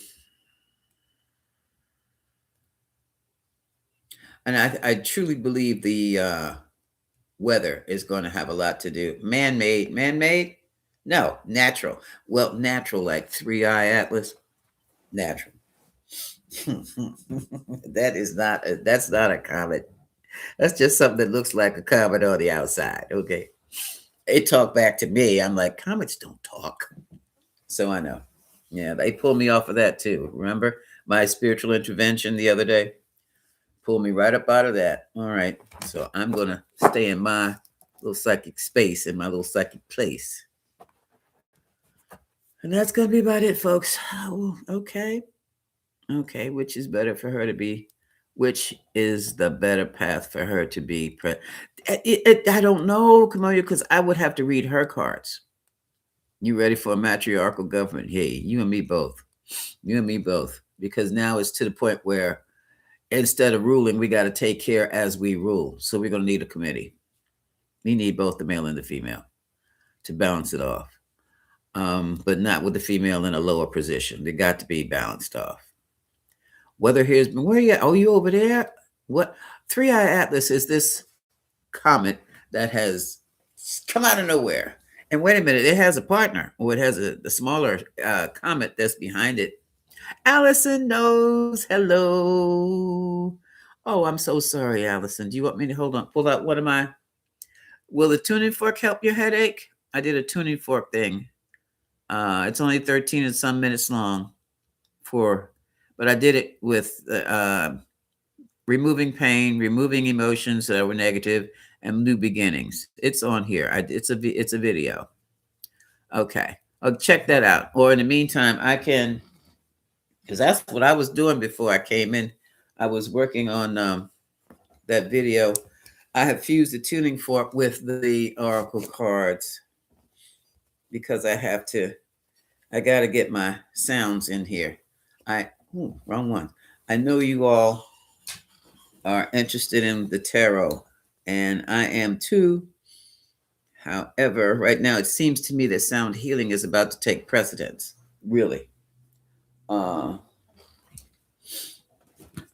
I truly believe the weather is going to have a lot to do. Man-made? No, natural. Well, natural, like Three Eye Atlas, natural. That's not a comet. That's just something that looks like a comet on the outside. Okay. It talked back to me. I'm like, comets don't talk. So I know. Yeah, they pulled me off of that too. Remember my spiritual intervention the other day? Pulled me right up out of that. All right. So I'm going to stay in my little psychic space, in my little psychic place. And that's going to be about it, folks. Oh, okay. Okay. Which is better for her to be? Which is the better path for her to be? I don't know, Camelia, because I would have to read her cards. You ready for a matriarchal government? Hey, you and me both. You and me both. Because now it's to the point where instead of ruling, we got to take care as we rule. So we're going to need a committee. We need both the male and the female to balance it off. But not with the female in a lower position. They got to be balanced off. Whether here's where you at? Oh, you over there? What? Three Eye Atlas is this comet that has come out of nowhere. And wait a minute, it has a partner, or it has a smaller comet that's behind it. Allison knows. Hello. Oh, I'm so sorry, Allison. Do you want me to hold on? Pull out. What am I? Will the tuning fork help your headache? I did a tuning fork thing. It's only 13 and some minutes long but I did it with removing pain, removing emotions that were negative, and new beginnings. It's on here. It's a video. Okay, I'll check that out. Or in the meantime, I can, because that's what I was doing before I came in. I was working on that video. I have fused the tuning fork with the oracle cards because I got to get my sounds in here. Wrong one. I know you all are interested in the tarot, and I am too. However, right now it seems to me that sound healing is about to take precedence. Really.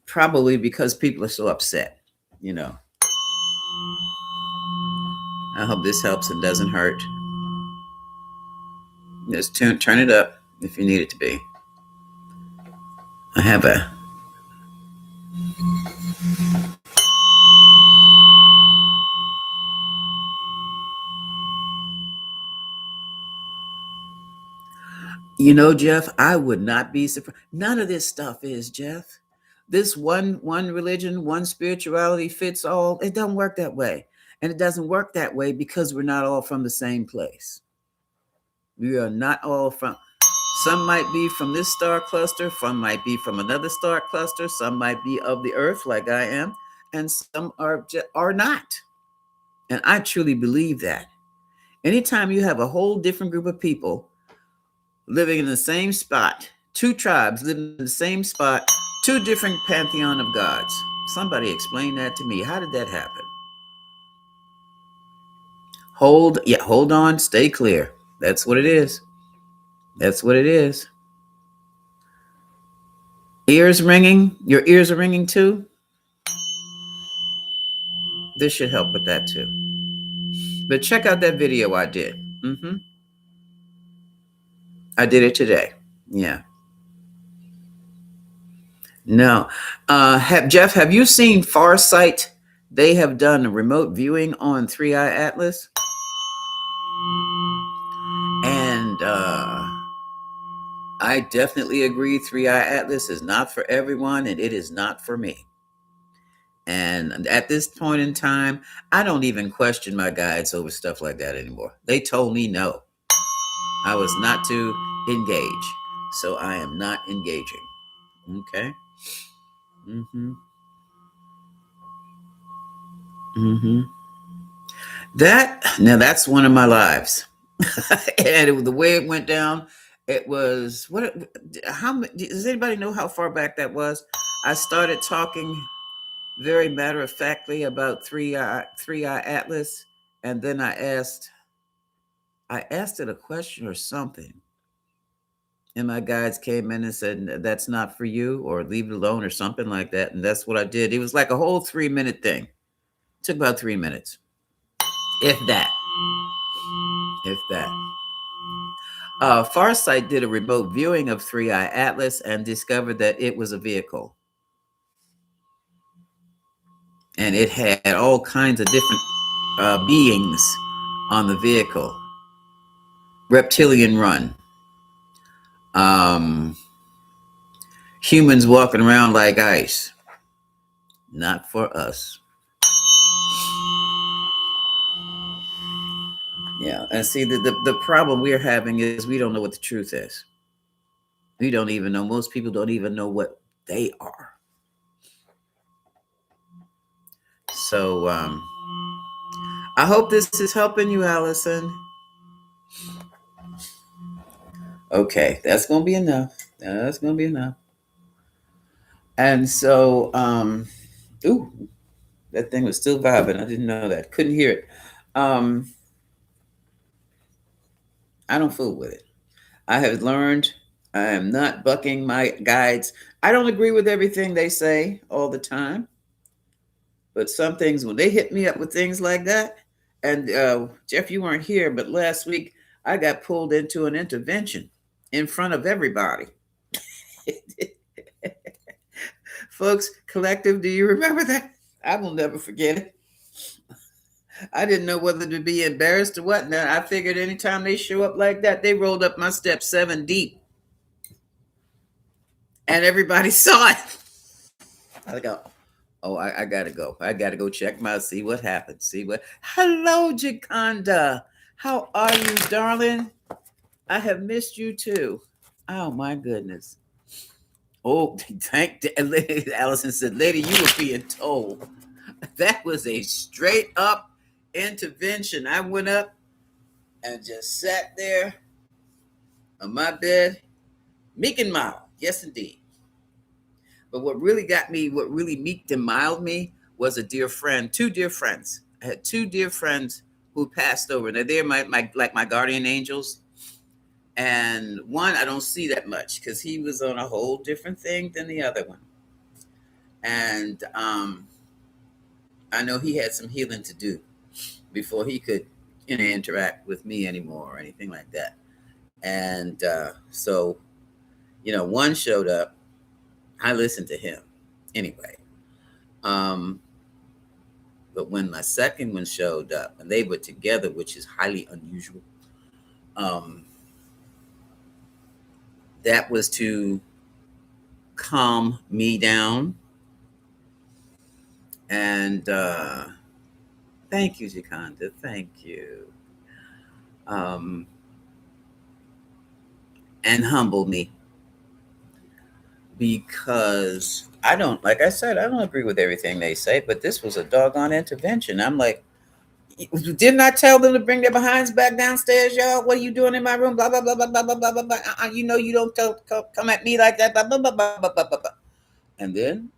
Probably because people are so upset, you know. I hope this helps and doesn't hurt. Just turn it up if you need it to be. I have a Jeff, I would not be surprised. None of this stuff is, Jeff. This one religion, one spirituality fits all. It doesn't work that way. And it doesn't work that way because we're not all from the same place. We are not all from, some might be from this star cluster, some might be from another star cluster, some might be of the earth like I am, and some are not. And I truly believe that. Anytime you have a whole different group of people living in the same spot, two tribes living in the same spot, two different pantheon of gods. Somebody explain that to me. How did that happen? Hold on, stay clear. That's what it is. That's what it is. Ears ringing? Your ears are ringing too? This should help with that too. But check out that video I did. I did it today. Yeah. No. Jeff, have you seen Farsight? They have done a remote viewing on 3i Atlas. And I definitely agree 3i Atlas is not for everyone, and it is not for me. And at this point in time, I don't even question my guides over stuff like that anymore. They told me no. I was not to engage. So I am not engaging. Okay? That's one of my lives. And the way it went down, it was does anybody know how far back that was? I started talking very matter of factly about 3i Atlas, and then I asked it a question or something, and my guides came in and said, that's not for you, or leave it alone, or something like that. And that's what I did. It was like a whole 3-minute thing. It took about 3 minutes, if that. Farsight did a remote viewing of 3i Atlas and discovered that it was a vehicle. And it had all kinds of different beings on the vehicle. Reptilian run. Humans walking around like ice. Not for us. Yeah, and see, the problem we're having is we don't know what the truth is. We don't even know. Most people don't even know what they are. So I hope this is helping you, Allison. Okay, that's going to be enough. That's going to be enough. And so, that thing was still vibing. I didn't know that. Couldn't hear it. I don't fool with it. I have learned I am not bucking my guides. I don't agree with everything they say all the time. But some things, when they hit me up with things like that, and Jeff, you weren't here, but last week I got pulled into an intervention in front of everybody. Folks, collective, do you remember that? I will never forget it. I didn't know whether to be embarrassed or what. Now I figured anytime they show up like that, they rolled up my steps 7 deep. And everybody saw it. I go, oh, I gotta go. I gotta go check see what happened. Hello, Jaconda. How are you, darling? I have missed you too. Oh my goodness. Oh, thank Allison said, lady, you were being told. That was a straight up intervention. I went up and just sat there on my bed, meek and mild. Yes, indeed. But what really meeked and mild me was a dear friend, 2 dear friends. I had 2 dear friends who passed over. Now they're my guardian angels. And one I don't see that much because he was on a whole different thing than the other one. And I know he had some healing to do before he could interact with me anymore or anything like that. And so, one showed up. I listened to him anyway. But when my second one showed up and they were together, which is highly unusual, that was to calm me down. And thank you, Jaconda. Thank you. And humble me. Because like I said, I don't agree with everything they say, but this was a doggone intervention. I'm like, Didn't I tell them to bring their behinds back downstairs, y'all? What are you doing in my room? Blah blah blah blah blah blah blah blah. You know you don't come at me like that. Blah blah blah blah blah blah blah. And then,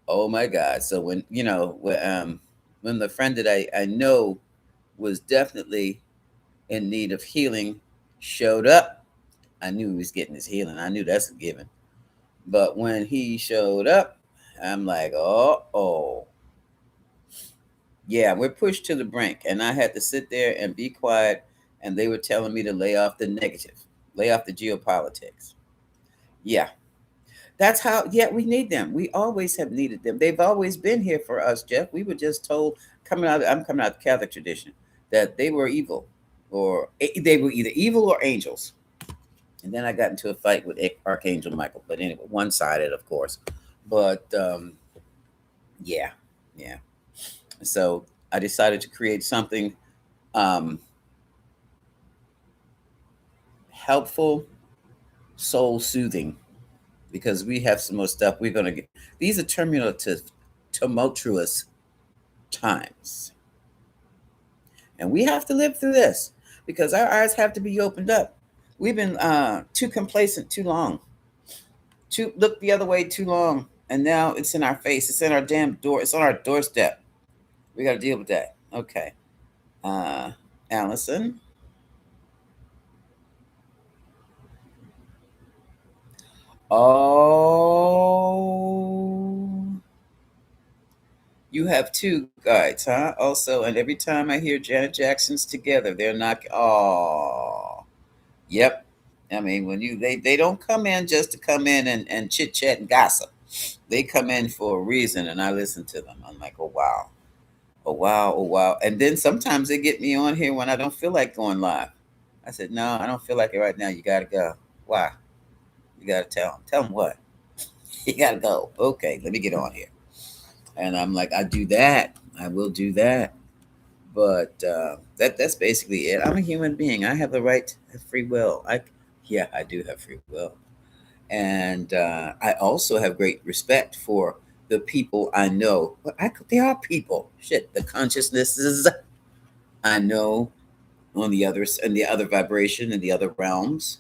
oh my God! So when the friend that I know was definitely in need of healing showed up, I knew he was getting his healing. I knew that's a given. But when he showed up, I'm like, oh, yeah, we're pushed to the brink. And I had to sit there and be quiet. And they were telling me to lay off the negative, lay off the geopolitics. Yeah, that's how, yeah, we need them. We always have needed them. They've always been here for us, Jeff. We were just told, I'm coming out of the Catholic tradition, that they were evil, or they were either evil or angels. And then I got into a fight with Archangel Michael. But anyway, one sided, of course. But yeah, yeah. So I decided to create something um, helpful, soul soothing, because we have some more stuff we're going to get. These are tumultuous times. And we have to live through this because our eyes have to be opened up. We've been too complacent too long, too look the other way too long. And now it's in our face. It's in our damn door. It's on our doorstep. We got to deal with that. Okay. Uh, Allison. Oh, you have two guides, huh? Also, and every time I hear Janet Jackson's together, they're not. Oh, yep. I mean, when they don't come in just to come in and chit chat and gossip. They come in for a reason, and I listen to them. I'm like, oh wow, oh wow, oh wow. And then sometimes they get me on here when I don't feel like going live. I said, no, I don't feel like it right now. You gotta go. Why? You gotta tell them. Tell them what? You gotta go. Okay, let me get on here. And I'm like, I do that. I will do that. But that's basically it. I'm a human being. I have the right to have free will. Yeah, I do have free will. And I also have great respect for the people I know. But they are people. Shit, the consciousnesses I know on the others and the other vibration and the other realms.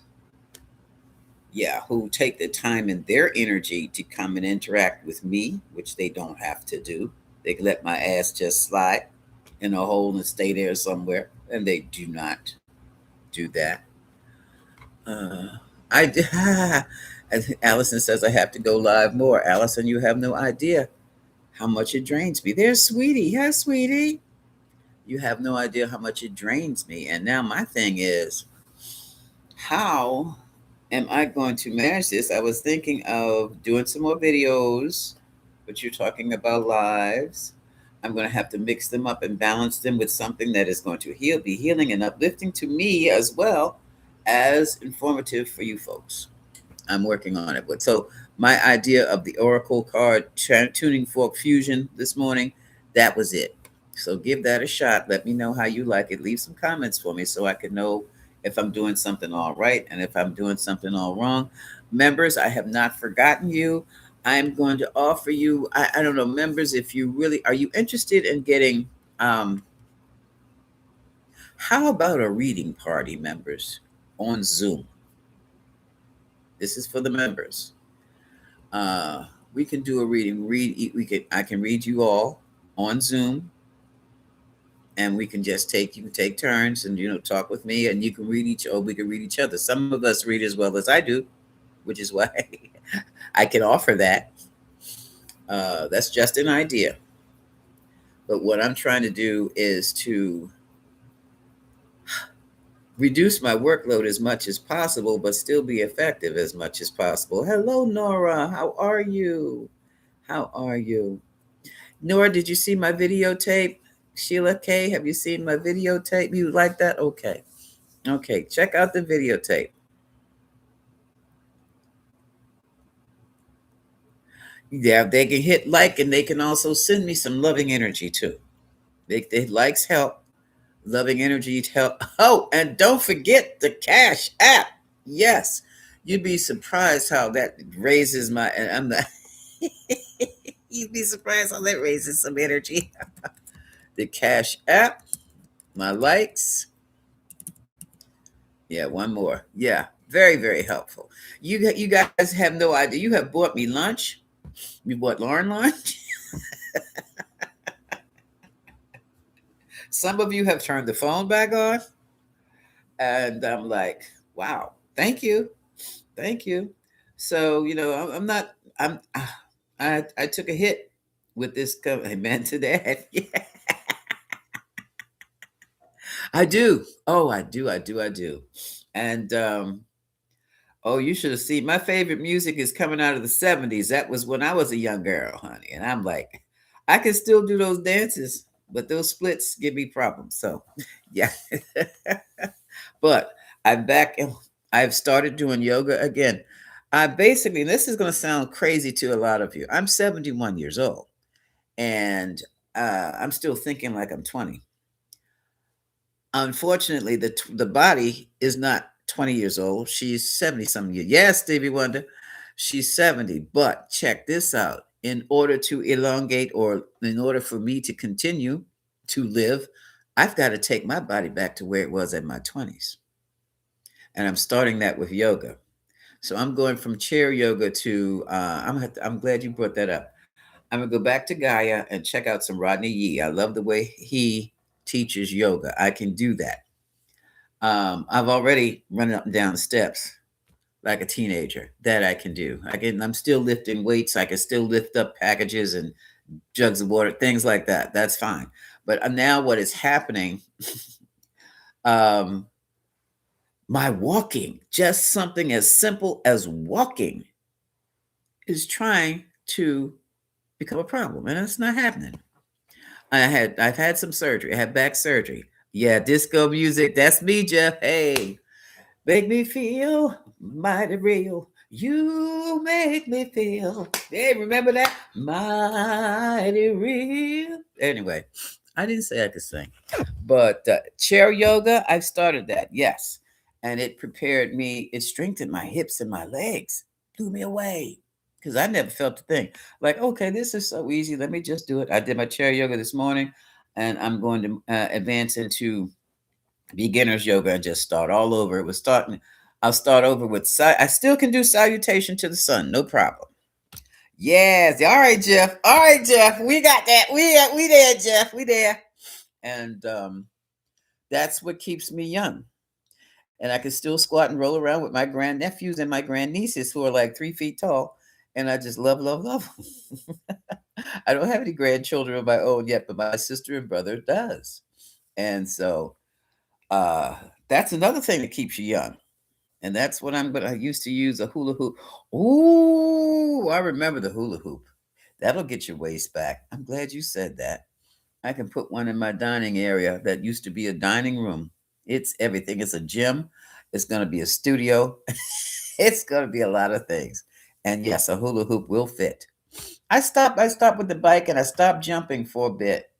Yeah, who take the time and their energy to come and interact with me, which they don't have to do. They can let my ass just slide in a hole and stay there somewhere, and they do not do that. I as Allison says, I have to go live more. Allison, you have no idea how much it drains me. There's Sweetie. Hi, Sweetie. You have no idea how much it drains me. And now my thing is, how am I going to manage this? I was thinking of doing some more videos, but you're talking about lives. I'm going to have to mix them up and balance them with something that is going to be healing and uplifting to me as well as informative for you folks. I'm working on it. But so my idea of the Oracle card tuning fork fusion this morning, that was it. So give that a shot. Let me know how you like it. Leave some comments for me so I can know if I'm doing something all right and if I'm doing something all wrong. Members, I have not forgotten you. I'm going to offer you, I don't know, members, if you really are you interested in getting how about a reading party, members, on Zoom? This is for the members. Uh, we can do a reading. I can read you all on Zoom, and we can just take turns and talk with me, and you can read or we can read each other. Some of us read as well as I do, which is why I can offer that. That's just an idea. But what I'm trying to do is to reduce my workload as much as possible, but still be effective as much as possible. Hello, Nora. How are you? How are you? Nora, did you see my videotape? Sheila K, have you seen my videotape? You like that? Okay. Okay, check out the videotape. Yeah, they can hit like and they can also send me some loving energy too. They likes help, loving energy help. Oh, and don't forget the Cash App. Yes, you'd be surprised how that raises my. And I'm not. You'd be surprised how that raises some energy. the Cash App, my likes. Yeah, one more. Yeah, very, very helpful. You guys have no idea. You have bought me lunch. You bought Lauren lunch. Some of you have turned the phone back on, and I'm like, wow, thank you, thank you. So I'm not. I took a hit with this. Amen to that. Yeah, I do. Oh, I do. I do. I do. And oh, you should have seen. My favorite music is coming out of the '70s. That was when I was a young girl, honey. And I'm like, I can still do those dances, but those splits give me problems. So, yeah. But I'm back. I've started doing yoga again. I basically, this is going to sound crazy to a lot of you. I'm 71 years old, and I'm still thinking like I'm 20. Unfortunately, the body is not 20 years old. She's 70 something years. Yes, Stevie Wonder. She's 70. But check this out. In order to elongate, or in order for me to continue to live, I've got to take my body back to where it was in my 20s. And I'm starting that with yoga. So I'm going from chair yoga to I'm glad you brought that up. I'm gonna go back to Gaia and check out some Rodney Yee. I love the way he teaches yoga. I can do that. I've already run up and down steps like a teenager. That I can do. I'm still lifting weights. I can still lift up packages and jugs of water, things like that. That's fine. But now what is happening? um, my walking, just something as simple as walking, is trying to become a problem, and it's not happening. I've had some surgery. I had back surgery. Yeah, disco music. That's me, Jeff. Hey, make me feel mighty real. You make me feel. Hey, remember that? Mighty real. Anyway, I didn't say I could sing, but chair yoga, I've started that. Yes. And it prepared me, it strengthened my hips and my legs, blew me away because I never felt a thing. Like, okay, this is so easy. Let me just do it. I did my chair yoga this morning, and I'm going to advance into beginner's yoga and just start all over. It was starting. I'll start over with. I still can do salutation to the sun, no problem. Yes. All right, Jeff. All right, Jeff. We got that. We there, Jeff. We there. And that's what keeps me young. And I can still squat and roll around with my grandnephews and my grandnieces who are like 3 feet tall. And I just love, love, love them. I don't have any grandchildren of my own yet, but my sister and brother does. And so uh, that's another thing that keeps you young. And that's what I'm going to used to use a hula hoop. Ooh, I remember the hula hoop. That'll get your waist back. I'm glad you said that. I can put one in my dining area that used to be a dining room. It's everything. It's a gym. It's going to be a studio. It's going to be a lot of things. And yes, a hula hoop will fit. I stopped with the bike and I stopped jumping for a bit.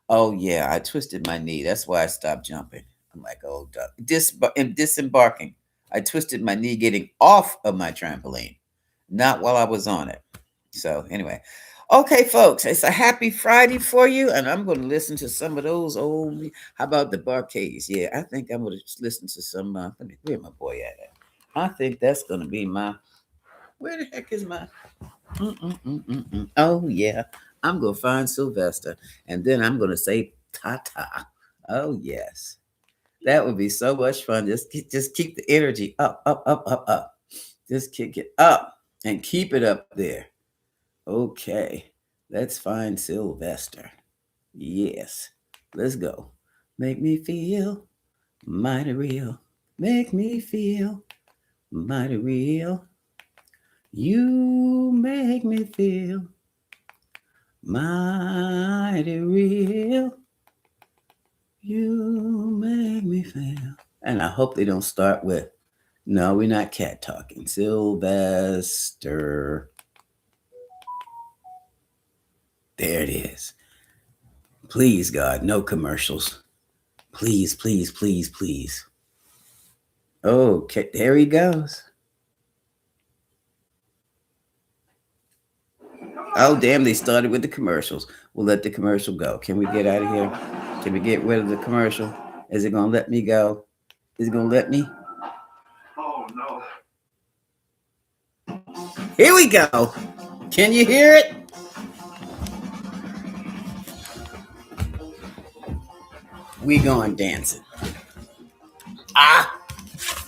Oh yeah, I twisted my knee. That's why I stopped jumping. I'm like, oh, duck. In disembarking, I twisted my knee getting off of my trampoline, not while I was on it. So anyway, okay, folks, it's a happy Friday for you, and I'm going to listen to some of those old. How about the Barcades? Yeah, I think I'm going to listen to some. Where my boy at? I think that's going to be my. Where the heck is my? Oh yeah, I'm gonna find Sylvester, and then I'm gonna say ta ta. Oh yes, that would be so much fun. Just keep the energy up, up, up, up, up. Just kick it up and keep it up there. Okay, let's find Sylvester. Yes, let's go. Make me feel mighty real. Make me feel mighty real. You make me feel mighty real. You make me feel. And I hope they don't start with, no, we're not cat talking. Sylvester. There it is. Please, God, no commercials. Please, please, please, please. Okay, there he goes. Oh, damn, they started with the commercials. We'll let the commercial go. Can we get out of here? Can we get rid of the commercial? Is it going to let me go? Is it going to let me? Oh, no. Here we go. Can you hear it? We going dancing.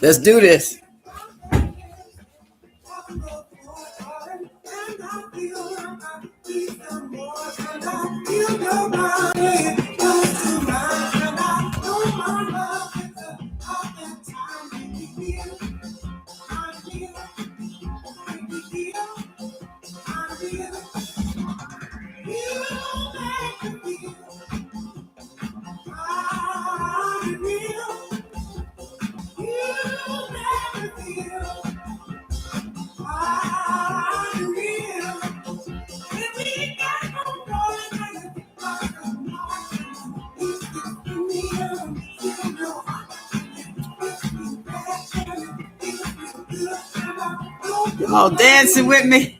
Let's do this. Y'all dancing with me?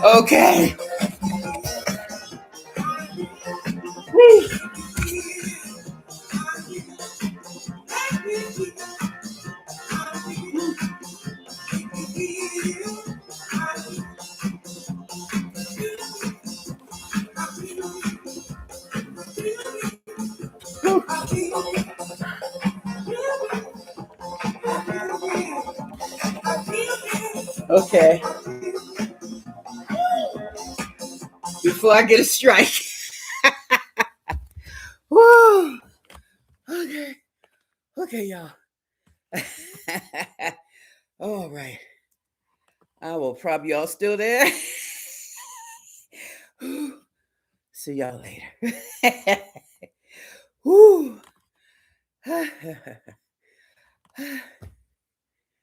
Okay. Woo. Okay. Before I get a strike. Woo. Okay. Okay, y'all. All right. I will probably y'all still there. See y'all later. Woo.